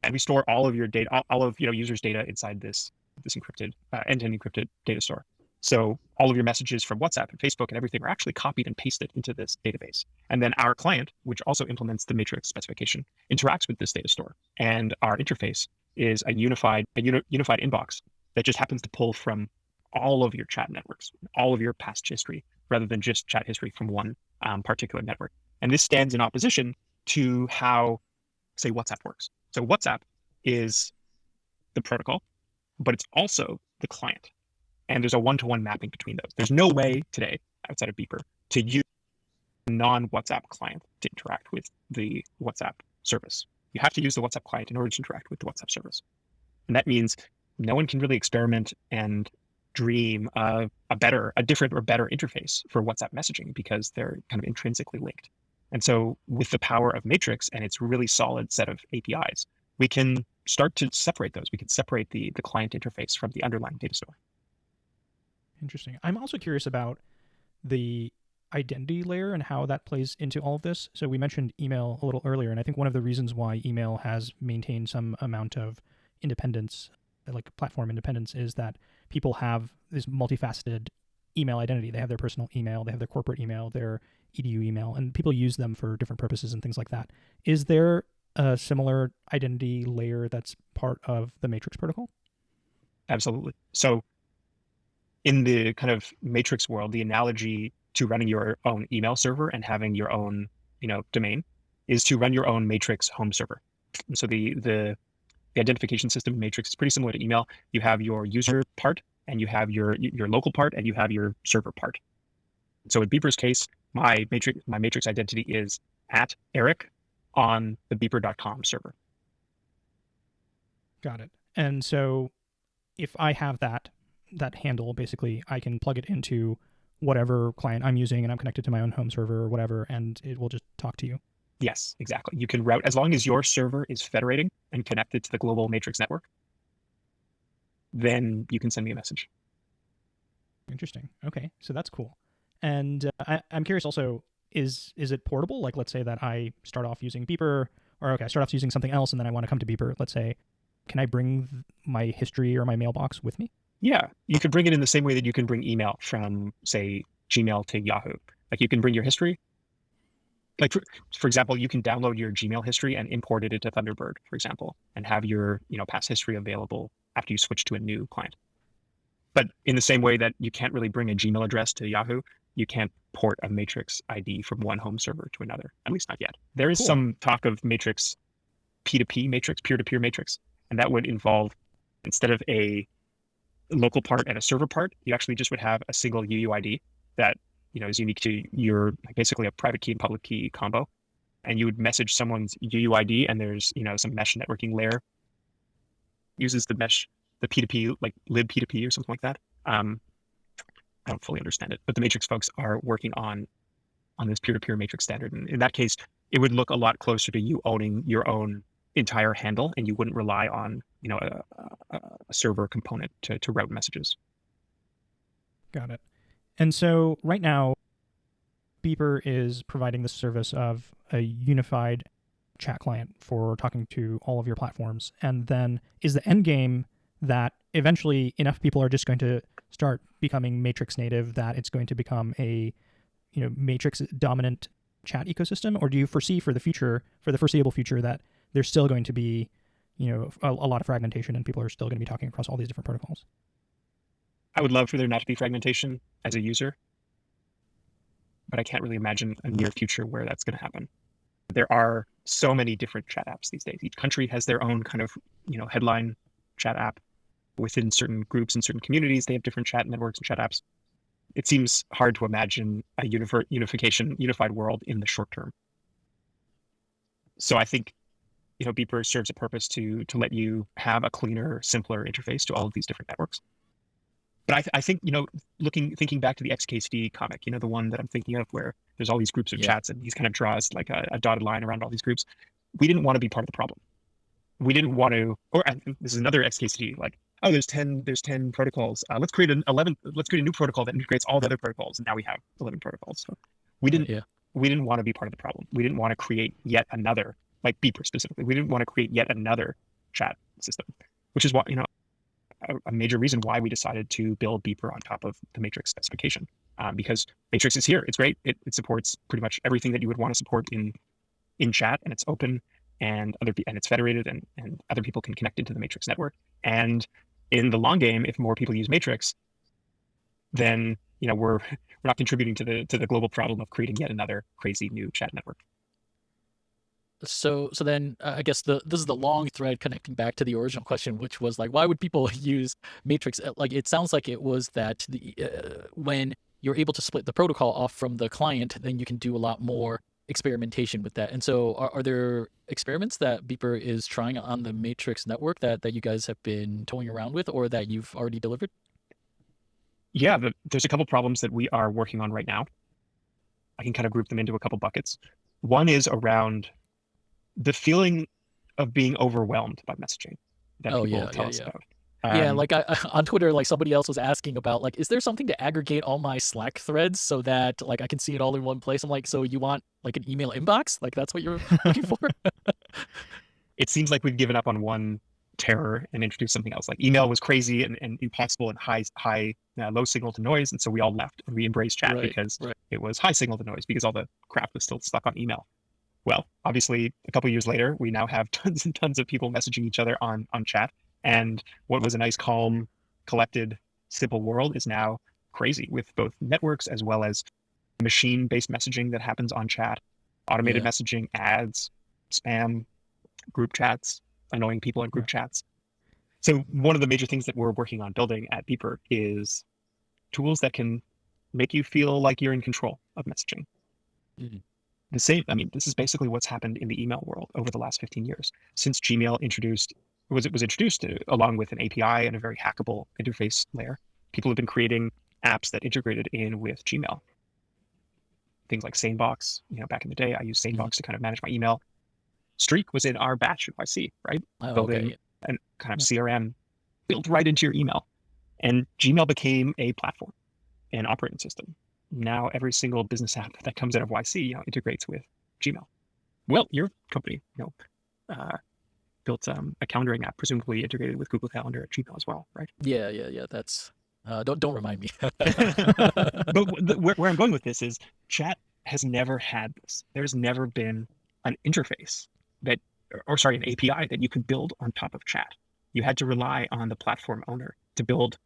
and we store all of your data, all of users' data inside this encrypted end-to-end encrypted data store. So all of your messages from WhatsApp and Facebook and everything are actually copied and pasted into this database. And then our client, which also implements the Matrix specification, interacts with this data store. And our interface is a unified inbox that just happens to pull from all of your chat networks, all of your past history, rather than just chat history from one particular network. And this stands in opposition to how, say, WhatsApp works. So WhatsApp is the protocol, but it's also the client. And there's a one-to-one mapping between those. There's no way today, outside of Beeper, to use a non-WhatsApp client to interact with the WhatsApp service. You have to use the WhatsApp client in order to interact with the WhatsApp service. And that means no one can really experiment and dream of a different or better interface for WhatsApp messaging because they're kind of intrinsically linked. And so with the power of Matrix and its really solid set of APIs, we can start to separate those. We can separate the client interface from the underlying data store. Interesting. I'm also curious about the identity layer and how that plays into all of this. So we mentioned email a little earlier, and I think one of the reasons why email has maintained some amount of independence, like platform independence, is that people have this multifaceted email identity. They have their personal email, they have their corporate email, their EDU email, and people use them for different purposes and things like that. Is there a similar identity layer that's part of the Matrix protocol? Absolutely. So in the kind of Matrix world, the analogy to running your own email server and having your own, domain is to run your own Matrix home server. So the identification system in Matrix is pretty similar to email. You have your user part, and you have your local part, and you have your server part. So in Beeper's case, my matrix identity is at Eric on the beeper.com server. Got it. And so if I have that handle, basically, I can plug it into whatever client I'm using, and I'm connected to my own home server or whatever, and it will just talk to you. Yes, exactly. You can route, as long as your server is federating and connected to the global matrix network, then you can send me a message. Interesting. Okay, so that's cool. And I'm curious also, is it portable? Like, let's say that I start off using Beeper, or okay, I start off using something else, and then I want to come to Beeper. Let's say, can I bring my history or my mailbox with me? Yeah, you could bring it in the same way that you can bring email from, say, Gmail to Yahoo. Like, you can bring your history. Like, for example, you can download your Gmail history and import it into Thunderbird, for example, and have your past history available after you switch to a new client. But in the same way that you can't really bring a Gmail address to Yahoo, you can't port a matrix ID from one home server to another, at least not yet. There is some talk of matrix, P2P matrix, peer-to-peer matrix, and that would involve, instead of a local part and a server part, you actually just would have a single UUID that is unique to your, basically a private key and public key combo. And you would message someone's UUID, and there's some mesh networking layer uses the mesh, the P2P, like libp2p or something like that. I don't fully understand it, but the matrix folks are working on this peer-to-peer matrix standard. And in that case, it would look a lot closer to you owning your own entire handle, and you wouldn't rely on a server component to route messages. Got it. And so right now, Beeper is providing the service of a unified chat client for talking to all of your platforms. And then is the end game that eventually enough people are just going to start becoming Matrix native that it's going to become a Matrix dominant chat ecosystem? Or do you foresee for the foreseeable future, that there's still going to be a lot of fragmentation and people are still going to be talking across all these different protocols? I would love for there not to be fragmentation as a user, but I can't really imagine a near future where that's going to happen. There are so many different chat apps these days. Each country has their own kind of headline chat app. Within certain groups and certain communities, they have different chat networks and chat apps. It seems hard to imagine a unified world in the short term. So I think Beeper serves a purpose to let you have a cleaner, simpler interface to all of these different networks. But I think, thinking back to the XKCD comic, the one that I'm thinking of where there's all these groups of chats and he kind of draws like a dotted line around all these groups. We didn't want to be part of the problem. We didn't want to, or this is another XKCD, like, oh, there's 10 protocols. Let's create a new protocol that integrates all the other protocols. And now we have 11 protocols. So we didn't want to be part of the problem. We didn't want to create yet another, like Beeper specifically. We didn't want to create yet another chat system, which is what, a major reason why we decided to build Beeper on top of the Matrix specification, because Matrix is here. It's great. It supports pretty much everything that you would want to support in chat, and it's open, and it's federated, and other people can connect into the Matrix network. And in the long game, if more people use Matrix, then we're not contributing to the global problem of creating yet another crazy new chat network. So then I guess this is the long thread connecting back to the original question, which was like, why would people use Matrix? Like, it sounds like it was that when you're able to split the protocol off from the client, then you can do a lot more experimentation with that. And so are there experiments that Beeper is trying on the Matrix network that you guys have been toying around with, or that you've already delivered? Yeah, there's a couple problems that we are working on right now. I can kind of group them into a couple buckets. One is around the feeling of being overwhelmed by messaging that people tell us about. Yeah, like on Twitter, like somebody else was asking about, like, is there something to aggregate all my Slack threads so that like I can see it all in one place? I'm like, so you want like an email inbox? Like that's what you're looking for? It seems like we've given up on one terror and introduced something else. Like email was crazy and impossible and low signal to noise, and so we all left and we embraced chat because it was high signal to noise because all the crap was still stuck on email. Well, obviously, a couple of years later, we now have tons and tons of people messaging each other on chat. And what was a nice, calm, collected, simple world is now crazy with both networks as well as machine-based messaging that happens on chat, automated messaging, ads, spam, group chats, annoying people in group chats. So one of the major things that we're working on building at Beeper is tools that can make you feel like you're in control of messaging. Mhm. The same, I mean, this is basically what's happened in the email world over the last 15 years. Since Gmail was introduced along with an API and a very hackable interface layer, people have been creating apps that integrated in with Gmail. Things like Sanebox, back in the day, I used Sanebox to kind of manage my email. Streak was in our batch at YC, right? Oh, Building okay. and kind of Yeah. CRM built right into your email. And Gmail became a platform, an operating system. Now every single business app that comes out of YC, integrates with Gmail. Well, your company, built a calendaring app, presumably integrated with Google Calendar at Gmail as well, right? Yeah. That's don't remind me. But where I'm going with this is chat has never had this. There's never been an interface an API that you could build on top of chat. You had to rely on the platform owner to build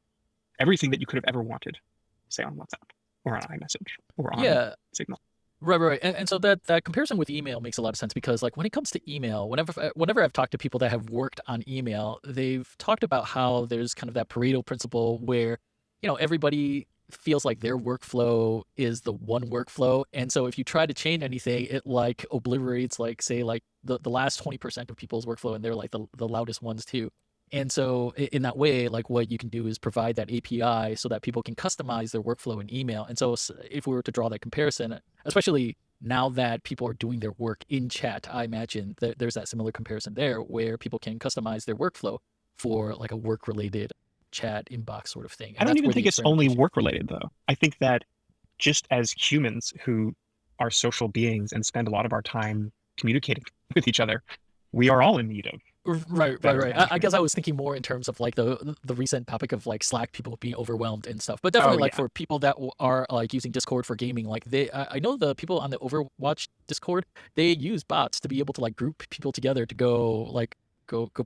everything that you could have ever wanted, say on WhatsApp or on iMessage or on Yeah. Signal. Right. And so that comparison with email makes a lot of sense because like when it comes to email, whenever I've talked to people that have worked on email, they've talked about how there's kind of that Pareto principle where, everybody feels like their workflow is the one workflow. And so if you try to change anything, it like obliterates like say like the last 20% of people's workflow and they're like the loudest ones too. And so in that way, like what you can do is provide that API so that people can customize their workflow in email. And so if we were to draw that comparison, especially now that people are doing their work in chat, I imagine that there's that similar comparison there where people can customize their workflow for like a work related chat inbox sort of thing. And I don't that's even where the think it's only experimentation. work related though. I think that just as humans who are social beings and spend a lot of our time communicating with each other, we are all in need of Right. better I guess management. I was thinking more in terms of like the recent topic of like Slack people being overwhelmed and stuff. But Oh definitely like yeah. for people that are like using Discord for gaming, like I know the people on the Overwatch Discord, they use bots to be able to like group people together to go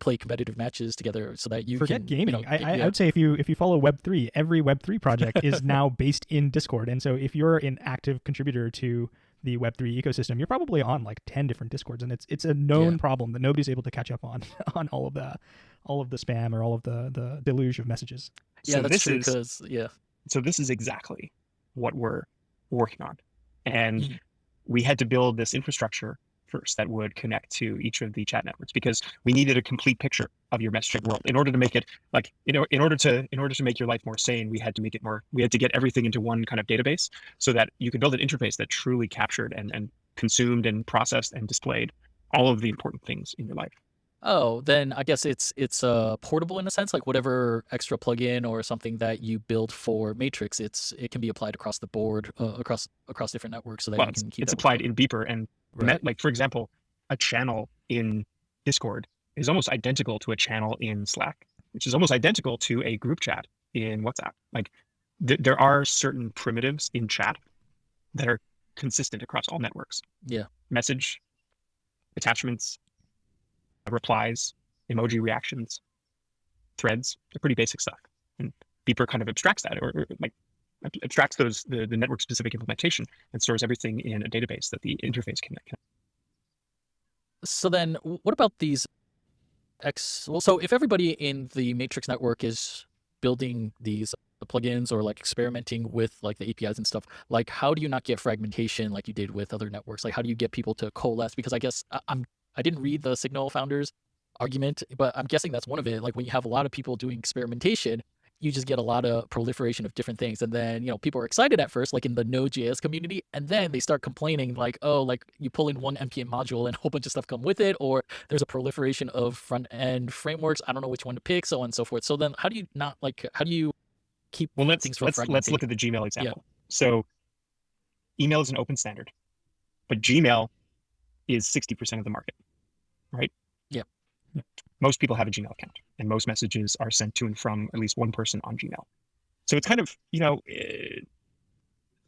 play competitive matches together so that you Forget can gaming. I yeah. would say if you follow Web3, every Web3 project is now based in Discord. And so if you're an active contributor to the Web3 ecosystem, you're probably on like 10 different Discords, and it's a Yeah. known problem that nobody's able to catch up on on all of the spam or all of the deluge of messages. Yeah, So that's this true is because yeah. so this is exactly what we're working on. And Mhm. we had to build this infrastructure first that would connect to each of the chat networks because we needed a complete picture of your messaging world in order to make it like in order to make your life more sane. We had to get everything into one kind of database so that you could build an interface that truly captured and consumed and processed and displayed all of the important things in your life. Oh, then I guess it's portable in a sense, like whatever extra plugin or something that you build for Matrix, it can be applied across the board, across different networks, so that Well, you can keep it's that applied workflow. in Beeper and Right. like for example, a channel in Discord is almost identical to a channel in Slack, which is almost identical to a group chat in WhatsApp. Like there are certain primitives in chat that are consistent across all networks. Yeah. Message, attachments, replies, emoji reactions, threads, they're pretty basic stuff. And Beeper kind of abstracts that or like abstracts the network specific implementation and stores everything in a database that the interface can. So then, what about these well, so if everybody in the Matrix network is building these plugins or like experimenting with like the APIs and stuff, like how do you not get fragmentation like you did with other networks? Like how do you get people to coalesce? Because I guess I didn't read the Signal founders argument, but I'm guessing that's one of it. Like when you have a lot of people doing experimentation, you just get a lot of proliferation of different things. And then, people are excited at first, like in the Node.js community, and then they start complaining like, oh, like you pull in one npm module and a whole bunch of stuff come with it, or there's a proliferation of front end frameworks. I don't know which one to pick, so on and so forth. So then how do you keep Well, things from let's fragmenting? look at the Gmail Yeah. example. So email is an open standard, but Gmail is 60% of the market, right? Yeah. Most people have a Gmail account, and most messages are sent to and from at least one person on Gmail. So it's kind of, to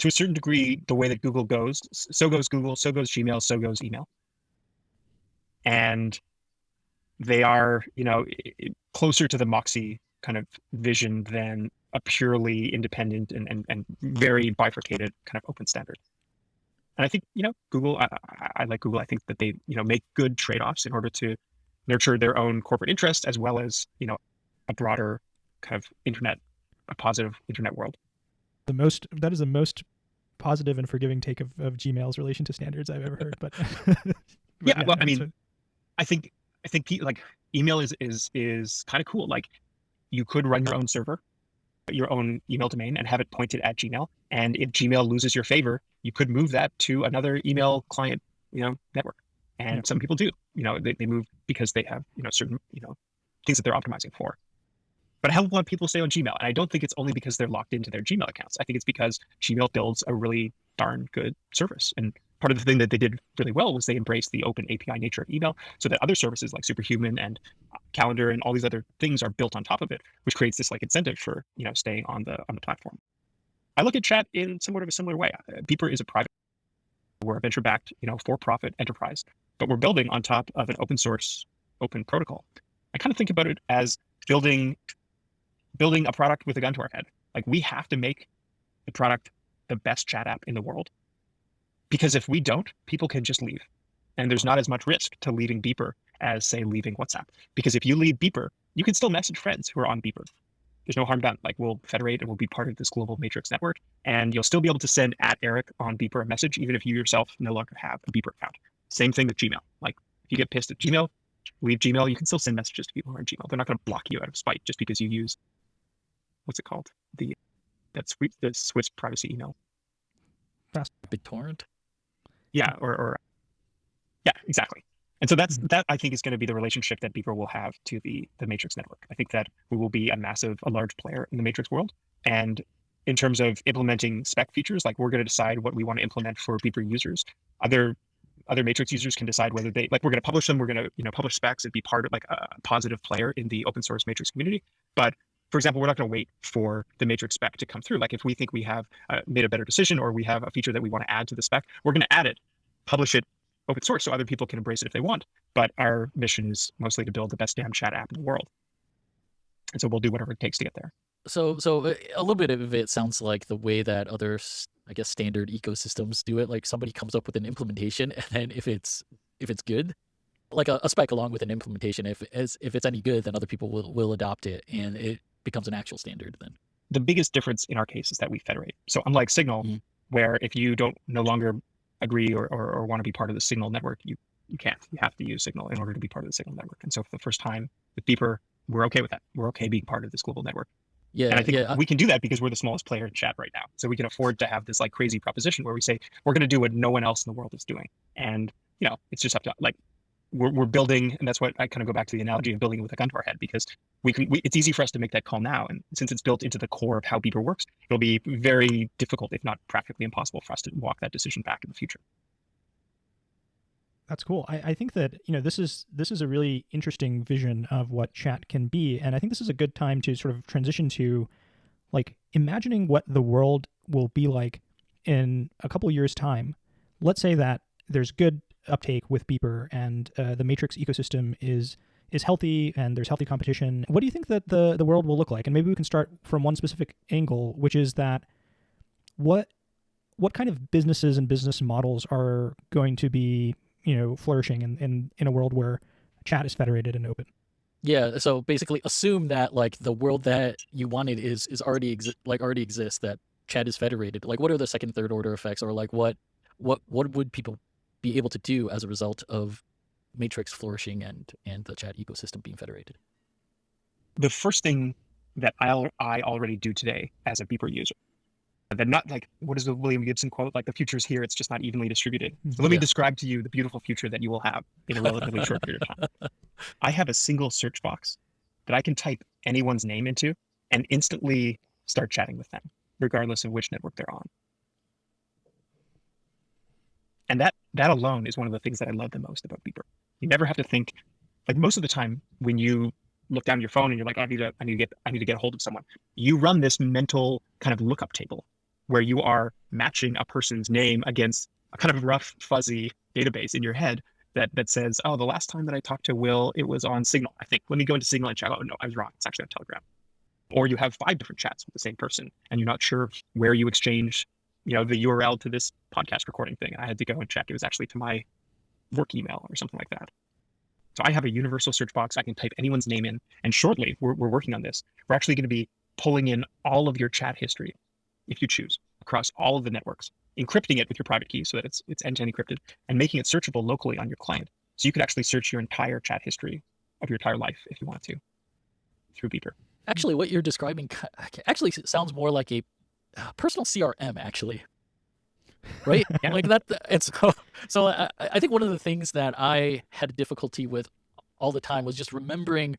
a certain degree, the way that Google goes, so goes Google, so goes Gmail, so goes email. And they are, closer to the Moxie kind of vision than a purely independent and very bifurcated kind of open standard. And I think, Google, I like Google. I think that they, make good trade-offs in order to nurture their own corporate interest as well as, a broader kind of a positive internet world. That is the most positive and forgiving take of Gmail's relation to standards I've ever heard. But, yeah, well, I mean, I think like email is kind of cool. Like you could run your own server, your own email domain, and have it pointed at Gmail. And if Gmail loses your favor, you could move that to another email client, network. And some people do, they move because they have, certain, things that they're optimizing for. But a hell of a lot of people stay on Gmail. And I don't think it's only because they're locked into their Gmail accounts. I think it's because Gmail builds a really darn good service. And part of the thing that they did really well was they embraced the open API nature of email so that other services like Superhuman and Calendar and all these other things are built on top of it, which creates this like incentive for, staying on the platform. I look at chat in somewhat of a similar way. Beeper is a private, we're a venture-backed, for-profit enterprise, but we're building on top of an open source, open protocol. I kind of think about it as building a product with a gun to our head. Like we have to make the product the best chat app in the world. Because if we don't, people can just leave. And there's not as much risk to leaving Beeper as, say, leaving WhatsApp. Because if you leave Beeper, you can still message friends who are on Beeper. There's no harm done. Like we'll federate and we'll be part of this global matrix network. And you'll still be able to send @Eric on Beeper a message, even if you yourself no longer have a Beeper account. Same thing with Gmail. Like if you get pissed at Gmail, leave Gmail, you can still send messages to people who are on Gmail. They're not going to block you out of spite just because you use, what's it called? The Swiss privacy email. BitTorrent? Yeah, yeah, exactly. And so that I think is going to be the relationship that Beeper will have to the Matrix network. I think that we will be a large player in the Matrix world. And in terms of implementing spec features, like we're going to decide what we want to implement for Beeper users. Other Matrix users can decide whether we're going to publish them. We're going to, publish specs and be part of like a positive player in the open source Matrix community. But for example, we're not going to wait for the Matrix spec to come through. Like if we think we have made a better decision or we have a feature that we want to add to the spec, we're going to add it, publish it open source so other people can embrace it if they want. But our mission is mostly to build the best damn chat app in the world. And so we'll do whatever it takes to get there. So a little bit of it sounds like the way that other, I guess, standard ecosystems do it. Like somebody comes up with an implementation, and then if it's good, like a spec along with an implementation, if it's any good, then other people will adopt it, and it becomes an actual standard then. The biggest difference in our case is that we federate. So unlike Signal, where if you no longer agree or want to be part of the Signal network, you can't. You have to use Signal in order to be part of the Signal network. And so for the first time with Beeper, we're okay with that. We're okay being part of this global network. Yeah, and I think we can do that because we're the smallest player in chat right now. So we can afford to have this like crazy proposition where we say we're going to do what no one else in the world is doing. And it's just up to like we're building, and that's what I kind of go back to the analogy of building it with a gun to our head, because it's easy for us to make that call now. And since it's built into the core of how Beeper works, it'll be very difficult, if not practically impossible, for us to walk that decision back in the future. That's cool. I think that this is a really interesting vision of what chat can be, and I think this is a good time to sort of transition to like imagining what the world will be like in a couple years' time. Let's say that there's good uptake with Beeper and the Matrix ecosystem is healthy and there's healthy competition. What do you think that the world will look like? And maybe we can start from one specific angle, which is that what kind of businesses and business models are going to be flourishing in a world where chat is federated and open? Yeah, so basically assume that like the world that you wanted is already exists, that chat is federated. Like what are the second, third order effects, or like what would people be able to do as a result of Matrix flourishing and the chat ecosystem being federated? The first thing that I already do today as a Beeper user, that not like, what is the William Gibson quote? Like the future is here, it's just not evenly distributed. So let me describe to you the beautiful future that you will have in a relatively short period of time. I have a single search box that I can type anyone's name into and instantly start chatting with them, regardless of which network they're on. And that alone is one of the things that I love the most about Beeper. You never have to think, like most of the time when you look down your phone and you're like, I need to get a hold of someone, you run this mental kind of lookup table where you are matching a person's name against a kind of rough, fuzzy database in your head that says, oh, the last time that I talked to Will, it was on Signal, I think. Let me go into Signal and check. Oh, no, I was wrong. It's actually on Telegram. Or you have 5 different chats with the same person and you're not sure where you exchange the URL to this podcast recording thing. I had to go and check. It was actually to my work email or something like that. So I have a universal search box. I can type anyone's name in. And shortly, we're working on this. We're actually going to be pulling in all of your chat history, if you choose, across all of the networks. encrypting it with your private key so that it's end-to-end encrypted, and making it searchable locally on your client. So you could actually search your entire chat history of your entire life if you want to through Beeper. Actually, what you're describing actually sounds more like a personal CRM, actually. Right? Yeah. Like that. And so I think one of the things that I had difficulty with all the time was just remembering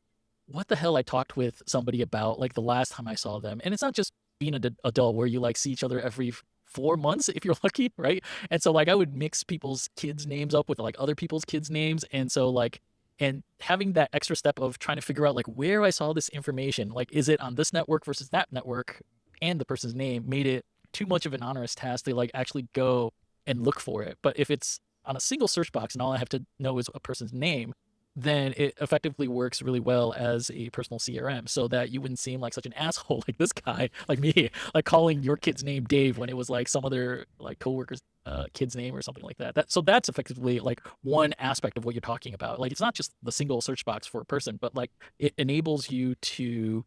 what the hell I talked with somebody about, like the last time I saw them. And it's not just being an adult where you like see each other every 4 months if you're lucky, right? And so like I would mix people's kids' names up with like other people's kids' names. And so like, and having that extra step of trying to figure out like where I saw this information, like is it on this network versus that network, and the person's name made it too much of an onerous task to like actually go and look for it. But if it's on a single search box and all I have to know is a person's name, then it effectively works really well as a personal CRM, so that you wouldn't seem like such an asshole like this guy, like me, like calling your kid's name Dave when it was like some other like coworker's kid's name or something like that. So that's effectively like one aspect of what you're talking about. Like it's not just the single search box for a person, but like it enables you to,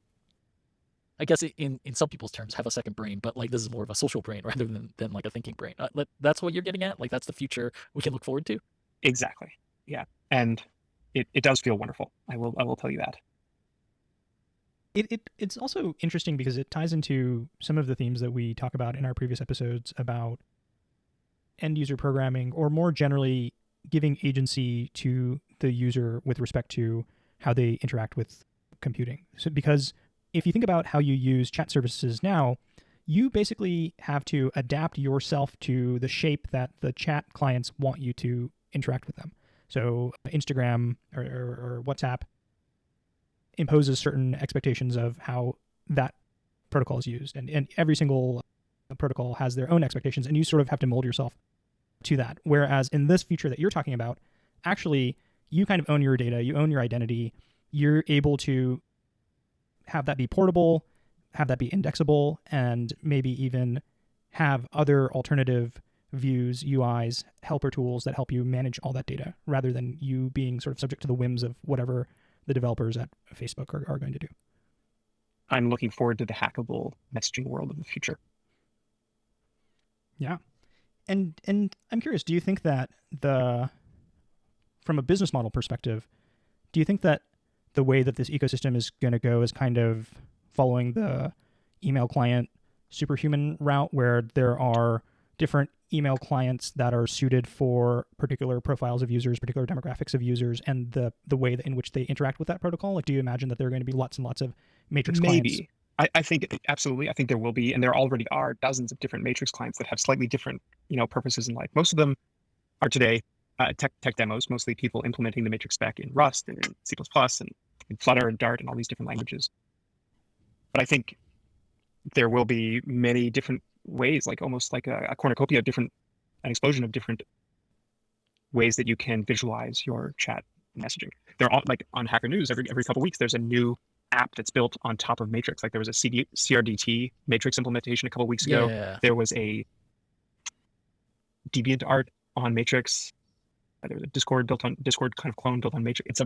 I guess in some people's terms, have a second brain, but like this is more of a social brain rather than like a thinking brain. That's what you're getting at? Like that's the future we can look forward to? Exactly. Yeah. And it does feel wonderful. I will tell you that. It's also interesting because it ties into some of the themes that we talk about in our previous episodes about end user programming, or more generally giving agency to the user with respect to how they interact with computing. So because if you think about how you use chat services now, you basically have to adapt yourself to the shape that the chat clients want you to interact with them. So Instagram or WhatsApp imposes certain expectations of how that protocol is used. And every single protocol has their own expectations, and you sort of have to mold yourself to that. Whereas in this feature that you're talking about, actually, you kind of own your data, you own your identity, you're able to have that be portable, have that be indexable, and maybe even have other alternative views, UIs, helper tools that help you manage all that data, rather than you being sort of subject to the whims of whatever the developers at Facebook are going to do. I'm looking forward to the hackable messaging world of the future. Yeah. And I'm curious, do you think that from a business model perspective, do you think that the way that this ecosystem is going to go is kind of following the email client superhuman route, where there are different email clients that are suited for particular profiles of users, particular demographics of users, and the way in which they interact with that protocol? Like, do you imagine that there are going to be lots and lots of Matrix clients? Maybe. I think absolutely. I think there will be, and there already are dozens of different Matrix clients that have slightly different, purposes in life. Most of them are today tech demos, mostly people implementing the Matrix spec in Rust and in C++ and in Flutter and Dart and all these different languages. But I think there will be many different ways, like almost like a cornucopia of an explosion of different ways that you can visualize your chat messaging. They're all like on Hacker News every couple of weeks. There's a new app that's built on top of Matrix. Like there was a CRDT Matrix implementation a couple of weeks ago. Yeah. There was a DeviantArt on Matrix. There was a Discord kind of clone built on Matrix.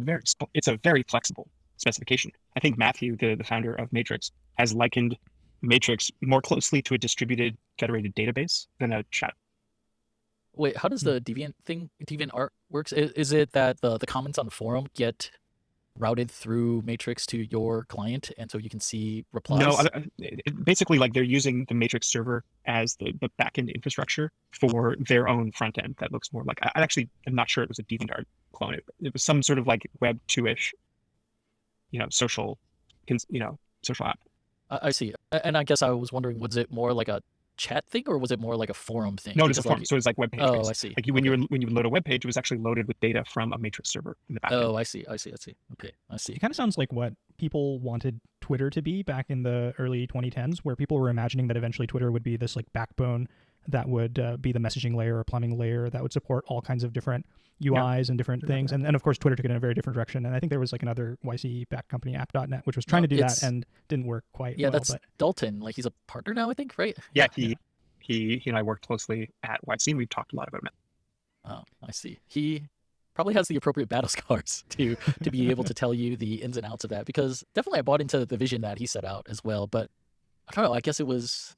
It's a very flexible specification. I think Matthew, the founder of Matrix, has likened Matrix more closely to a distributed federated database than a chat. Wait, how does the DeviantArt works? Is it that the comments on the forum get routed through Matrix to your client, and so you can see replies? No, basically, like they're using the Matrix server as the backend infrastructure for their own front end. That looks more like, I actually am not sure it was a DeviantArt clone. It was some sort of like Web 2-ish, social app. I see. And I guess I was wondering, was it more like a chat thing, or was it more like a forum thing? No, it's a forum. So it's like web page. Oh, I see. Like when you load a web page, it was actually loaded with data from a Matrix server in the backend. Oh, I see. Okay, I see. It kind of sounds like what people wanted Twitter to be back in the early 2010s, where people were imagining that eventually Twitter would be this like backbone that would be the messaging layer or plumbing layer that would support all kinds of different UIs and different things. And of course, Twitter took it in a very different direction. And I think there was like another YC-backed company, app.net, which was trying to do that and didn't work quite well. Yeah, that's Dalton. Like he's a partner now, I think, right? Yeah, he and I worked closely at YC, and we've talked a lot about it. Oh, I see. He probably has the appropriate battle scars to be able to tell you the ins and outs of that, because definitely I bought into the vision that he set out as well. But I don't know, I guess it was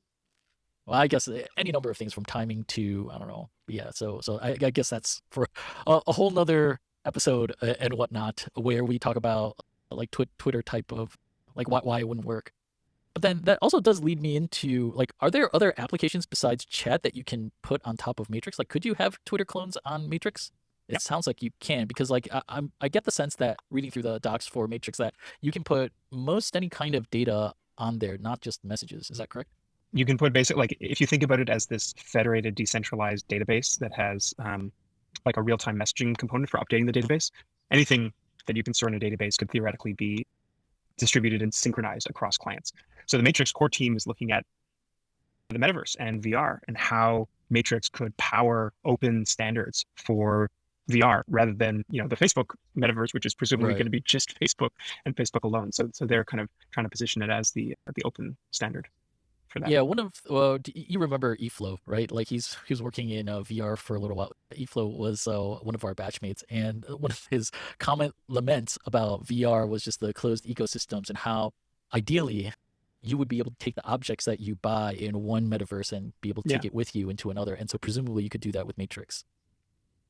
Well, I guess any number of things from timing to I don't know. Yeah, so I guess that's for a whole nother episode and whatnot, where we talk about like Twitter type of like why it wouldn't work. But then that also does lead me into like, are there other applications besides chat that you can put on top of Matrix? Like, could you have Twitter clones on Matrix? It Yeah. sounds like you can, because like I get the sense that reading through the docs for Matrix that you can put most any kind of data on there, not just messages. Is that correct? You can put basic, like if you think about it as this federated, decentralized database that has like a real-time messaging component for updating the database, anything that you can store in a database could theoretically be distributed and synchronized across clients. So the Matrix core team is looking at the metaverse and VR and how Matrix could power open standards for VR rather than, you know, the Facebook metaverse, which is presumably Right. going to be just Facebook and Facebook alone. So they're kind of trying to position it as the open standard for that. Yeah, one of you remember eFlow, right? Like he was working in VR for a little while. eFlow was one of our batchmates, and one of his laments about VR was just the closed ecosystems and how ideally you would be able to take the objects that you buy in one metaverse and be able to take it with you into another. And so presumably you could do that with Matrix.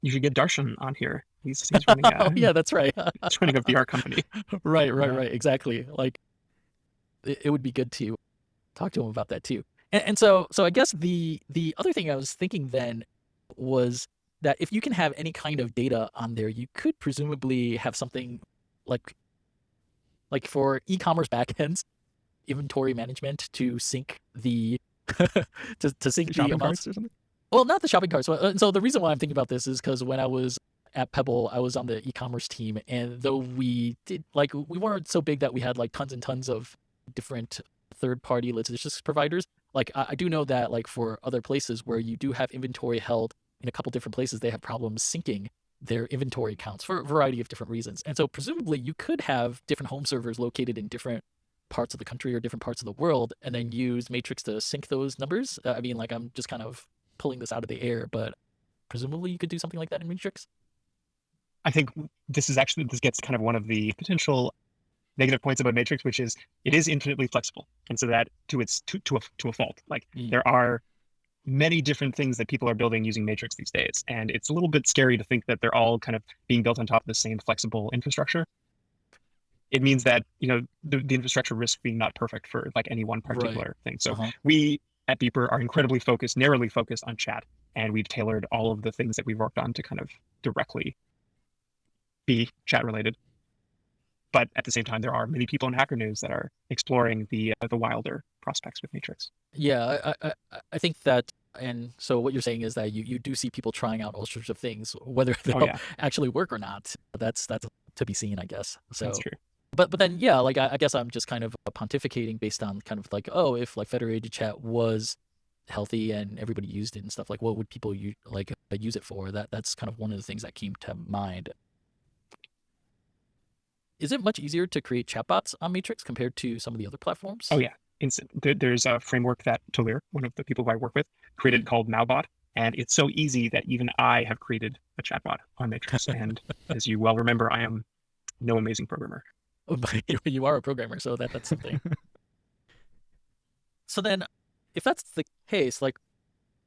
You should get Darshan on here. He's running Oh yeah, that's right. he's running a VR company. Right, Yeah. exactly. Like it would be good to talk to him about that too. And so I guess the other thing I was thinking then was that if you can have any kind of data on there, you could presumably have something like for e-commerce backends, inventory management to sync the to sync the Shopping amounts. carts or something? Well, not the shopping carts. So the reason why I'm thinking about this is because when I was at Pebble, I was on the e-commerce team, and though we did like we weren't so big that we had like tons and tons of different third-party logistics providers. Like I do know that like for other places where you do have inventory held in a couple different places, they have problems syncing their inventory counts for a variety of different reasons. And so presumably you could have different home servers located in different parts of the country or different parts of the world, and then use Matrix to sync those numbers. I mean, like I'm just kind of pulling this out of the air, but presumably you could do something like that in Matrix. I think this gets kind of one of the potential negative points about Matrix, which is it is infinitely flexible, and so that to a fault. Like there are many different things that people are building using Matrix these days, and it's a little bit scary to think that they're all kind of being built on top of the same flexible infrastructure. It means that, you know, the infrastructure risks being not perfect for like any one particular thing. So we at Beeper are incredibly narrowly focused on chat, and we've tailored all of the things that we've worked on to kind of directly be chat related. But at the same time, there are many people in Hacker News that are exploring the wilder prospects with Matrix. Yeah, I think that, and so what you're saying is that you do see people trying out all sorts of things, whether they'll actually work or not. That's to be seen, I guess. So that's true. But then yeah, like I guess I'm just kind of pontificating based on kind of like, oh, if like federated chat was healthy and everybody used it and stuff, like what would people use it for? That's kind of one of the things that came to mind. Is it much easier to create chatbots on Matrix compared to some of the other platforms? Oh yeah, instant. There's a framework that Talir, one of the people who I work with, created called Nowbot, and it's so easy that even I have created a chatbot on Matrix. And as you well remember, I am no amazing programmer. But you are a programmer, so that's something. So then, if that's the case, like,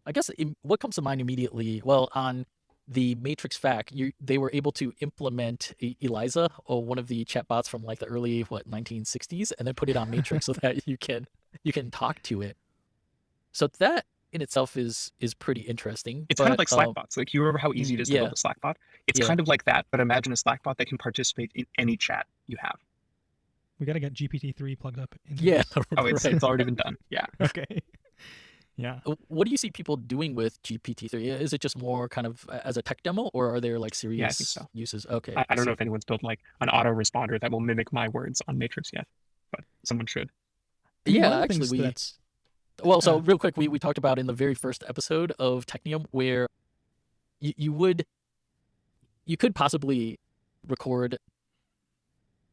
I guess what comes to mind immediately? Well, on the Matrix FAQ, they were able to implement Eliza, or one of the chatbots from like the early 1960s, and then put it on Matrix so that you can talk to it. So that in itself is pretty interesting. It's kind of like Slackbots. Like, you remember how easy it is to build a Slackbot? It's kind of like that, but imagine a Slackbot that can participate in any chat you have. We got to get GPT-3 plugged up. Into this. Oh, it's already been done. Yeah. Okay. Yeah. What do you see people doing with GPT-3? Is it just more kind of as a tech demo, or are there like serious uses? Okay. I don't know if anyone's built like an autoresponder that will mimic my words on Matrix yet, but someone should. Yeah, actually so real quick, we talked about in the very first episode of Technium where you could possibly record,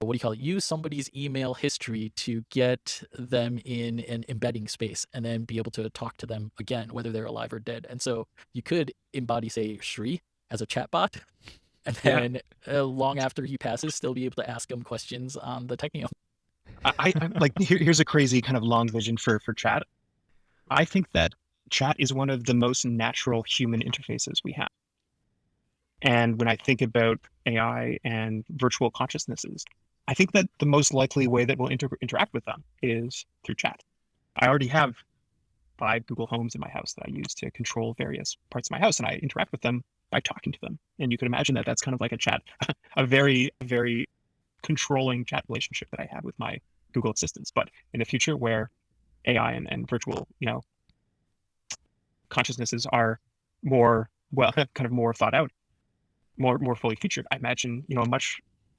what do you call it? Use somebody's email history to get them in an embedding space and then be able to talk to them again, whether they're alive or dead. And so you could embody, say, Shri as a chatbot, and then long after he passes, still be able to ask him questions on the Technium. I'm like, here's a crazy kind of long vision for chat. I think that chat is one of the most natural human interfaces we have. And when I think about AI and virtual consciousnesses, I think that the most likely way that we'll interact with them is through chat. I already have 5 Google Homes in my house that I use to control various parts of my house, and I interact with them by talking to them. And you can imagine that that's kind of like a chat, a very, very controlling chat relationship that I have with my Google assistants. But in the future, where AI and virtual, consciousnesses are more, well, kind of more thought out, more fully featured, I imagine,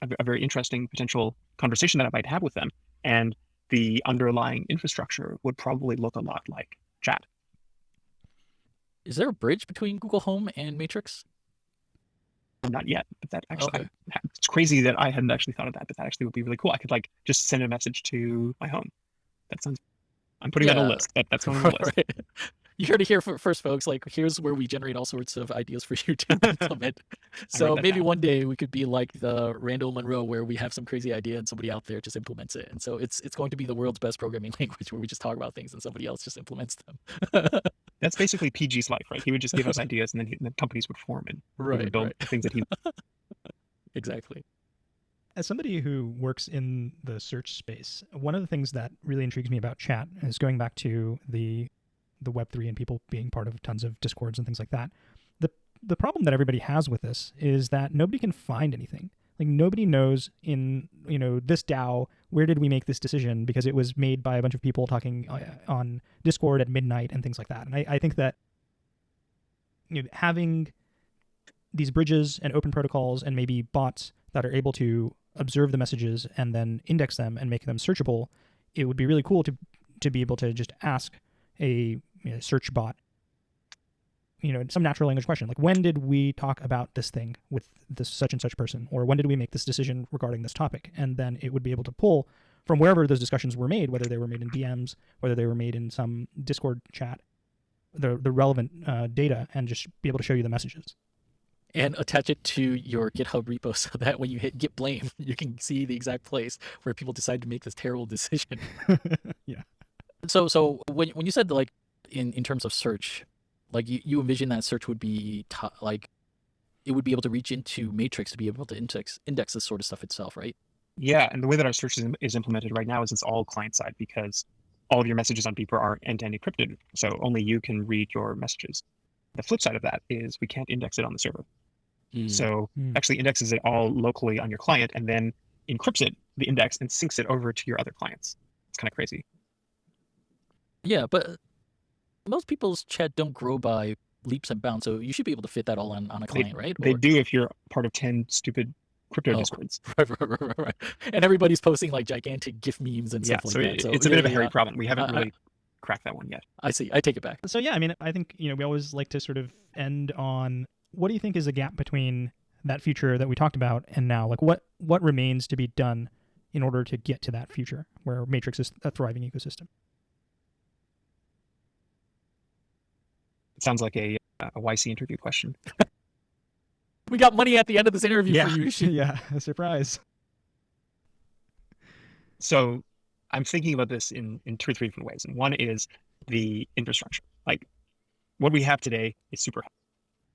a very interesting potential conversation that I might have with them. And the underlying infrastructure would probably look a lot like chat. Is there a bridge between Google Home and Matrix? Not yet, but that actually, Okay. it's crazy that I hadn't actually thought of that, but that actually would be really cool. I could just send a message to my home. That sounds, I'm putting that on a list. That's going on the list. Right. You heard it here first, folks. Like, here's where we generate all sorts of ideas for you to implement. So maybe down. one day we could be like the Randall Munroe, where we have some crazy idea and somebody out there just implements it. And so it's going to be the world's best programming language, where we just talk about things and somebody else just implements them. That's basically PG's life, right? He would just give us ideas, and then companies would form and we would build things that he. Exactly. As somebody who works in the search space, one of the things that really intrigues me about chat is going back to the Web3 and people being part of tons of Discords and things like that. The problem that everybody has with this is that nobody can find anything. Like, nobody knows in this DAO, where did we make this decision, because it was made by a bunch of people talking on Discord at midnight and things like that. And I think that having these bridges and open protocols and maybe bots that are able to observe the messages and then index them and make them searchable, it would be really cool to be able to just ask a search bot some natural language question, like, when did we talk about this thing with this such and such person, or when did we make this decision regarding this topic? And then it would be able to pull from wherever those discussions were made, whether they were made in DMs, whether they were made in some Discord chat, the relevant data, and just be able to show you the messages. And attach it to your GitHub repo, so that when you hit git blame, you can see the exact place where people decide to make this terrible decision. Yeah. So when you said, like, in terms of search, like, you envision that search would be it would be able to reach into Matrix to be able to index this sort of stuff itself, right? Yeah, and the way that our search is implemented right now is it's all client side, because all of your messages on Beeper are end-to-end encrypted, so only you can read your messages. The flip side of that is we can't index it on the server. So actually indexes it all locally on your client, and then encrypts it, the index, and syncs it over to your other clients. It's kind of crazy. Yeah, but most people's chat don't grow by leaps and bounds, so you should be able to fit that all on a client, right? They do if you're part of 10 stupid crypto Discords. Right. And everybody's posting like gigantic GIF memes and stuff like that. So it's a bit of a hairy problem. We haven't really cracked that one yet. I see. I take it back. So yeah, I mean, I think we always like to sort of end on, what do you think is the gap between that future that we talked about and now? Like, what remains to be done in order to get to that future where Matrix is a thriving ecosystem? It sounds like a YC interview question. We got money at the end of this interview for you. Yeah, a surprise. So I'm thinking about this in 2 or 3 different ways. And one is the infrastructure. Like, what we have today is super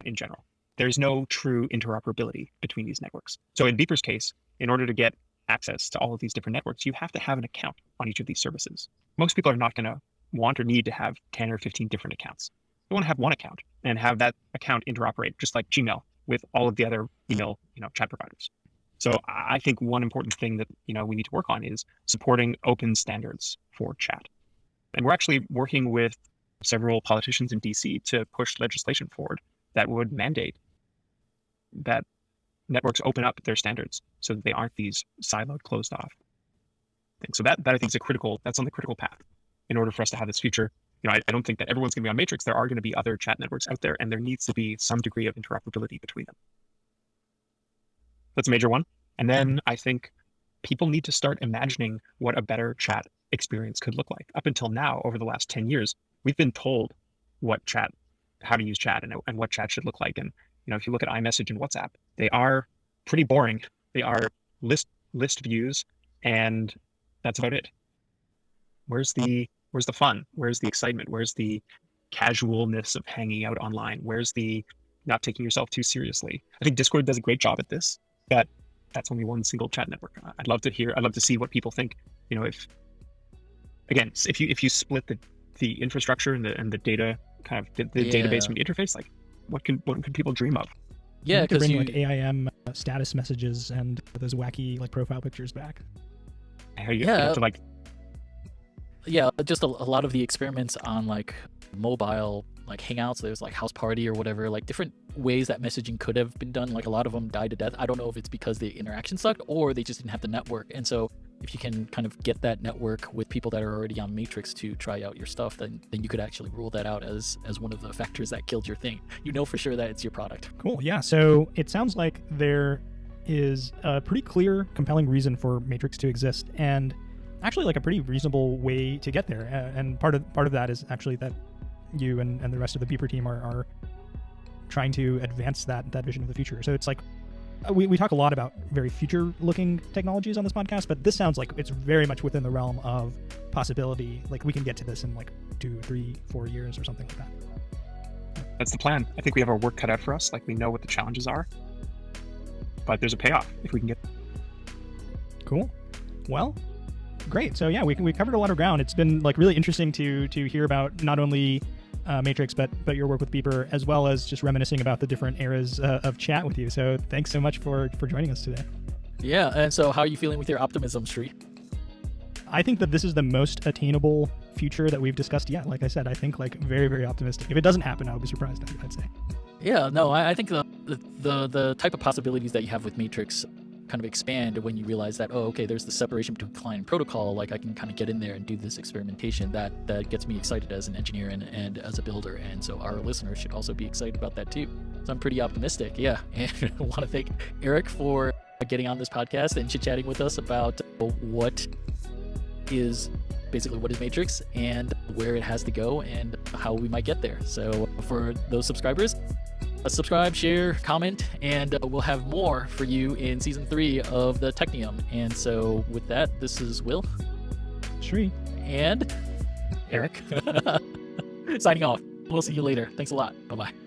in general. There's no true interoperability between these networks. So in Beeper's case, in order to get access to all of these different networks, you have to have an account on each of these services. Most people are not going to want or need to have 10 or 15 different accounts. They want to have one account and have that account interoperate, just like Gmail, with all of the other email, chat providers. So I think one important thing that we need to work on is supporting open standards for chat. And we're actually working with several politicians in DC to push legislation forward that would mandate that networks open up their standards so that they aren't these siloed, closed off things. So that I think is that's on the critical path in order for us to have this future. I don't think that everyone's going to be on Matrix. There are going to be other chat networks out there, and there needs to be some degree of interoperability between them. That's a major one. And then I think people need to start imagining what a better chat experience could look like. Up until now, over the last 10 years, we've been told how to use chat and what chat should look like. And if you look at iMessage and WhatsApp, they are pretty boring. They are list views, and that's about it. Where's the Where's the fun? Where's the excitement? Where's the casualness of hanging out online? Where's the not taking yourself too seriously? I think Discord does a great job at this, but that's only one single chat network. I'd love to see what people think. If you split the infrastructure and the data, kind of the database from the interface, like what can people dream of? Yeah, to because bring like AIM status messages and those wacky like profile pictures back. You have to like. Yeah, just a lot of the experiments on like mobile, like Hangouts, there's like House Party or whatever, like different ways that messaging could have been done. Like a lot of them died to death. I don't know if it's because the interaction sucked or they just didn't have the network. And so if you can kind of get that network with people that are already on Matrix to try out your stuff, then you could actually rule that out as one of the factors that killed your thing. You know for sure that it's your product. Cool. Yeah. So it sounds like there is a pretty clear, compelling reason for Matrix to exist, and actually like a pretty reasonable way to get there. And part of that is actually that you and the rest of the Beeper team are trying to advance that vision of the future. So it's like we talk a lot about very future-looking technologies on this podcast, but this sounds like it's very much within the realm of possibility. Like we can get to this in like 2, 3, 4 years or something like that. That's the plan. I think we have our work cut out for us. Like we know what the challenges are, but there's a payoff if we can get. Cool. Well, great. So yeah, we covered a lot of ground. It's been like really interesting to hear about not only Matrix, but your work with Beeper, as well as just reminiscing about the different eras of chat with you. So thanks so much for joining us today. Yeah, and so how are you feeling with your optimism, Sri? I think that this is the most attainable future that we've discussed yet. Like I said, I think like very, very optimistic. If it doesn't happen, I'll be surprised, I'd say. Yeah, no, I think the type of possibilities that you have with Matrix kind of expand when you realize that, oh, okay, there's the separation between client and protocol. Like I can kind of get in there and do this experimentation. That gets me excited as an engineer and as a builder. And so our listeners should also be excited about that too. So I'm pretty optimistic. Yeah. And I want to thank Eric for getting on this podcast and chit-chatting with us about what is Matrix and where it has to go and how we might get there. So for those subscribers, subscribe, share, comment, and we'll have more for you in season 3 of the Technium. And so with that, this is Will, Sri, and Eric signing off. We'll see you later. Thanks a lot. Bye-bye.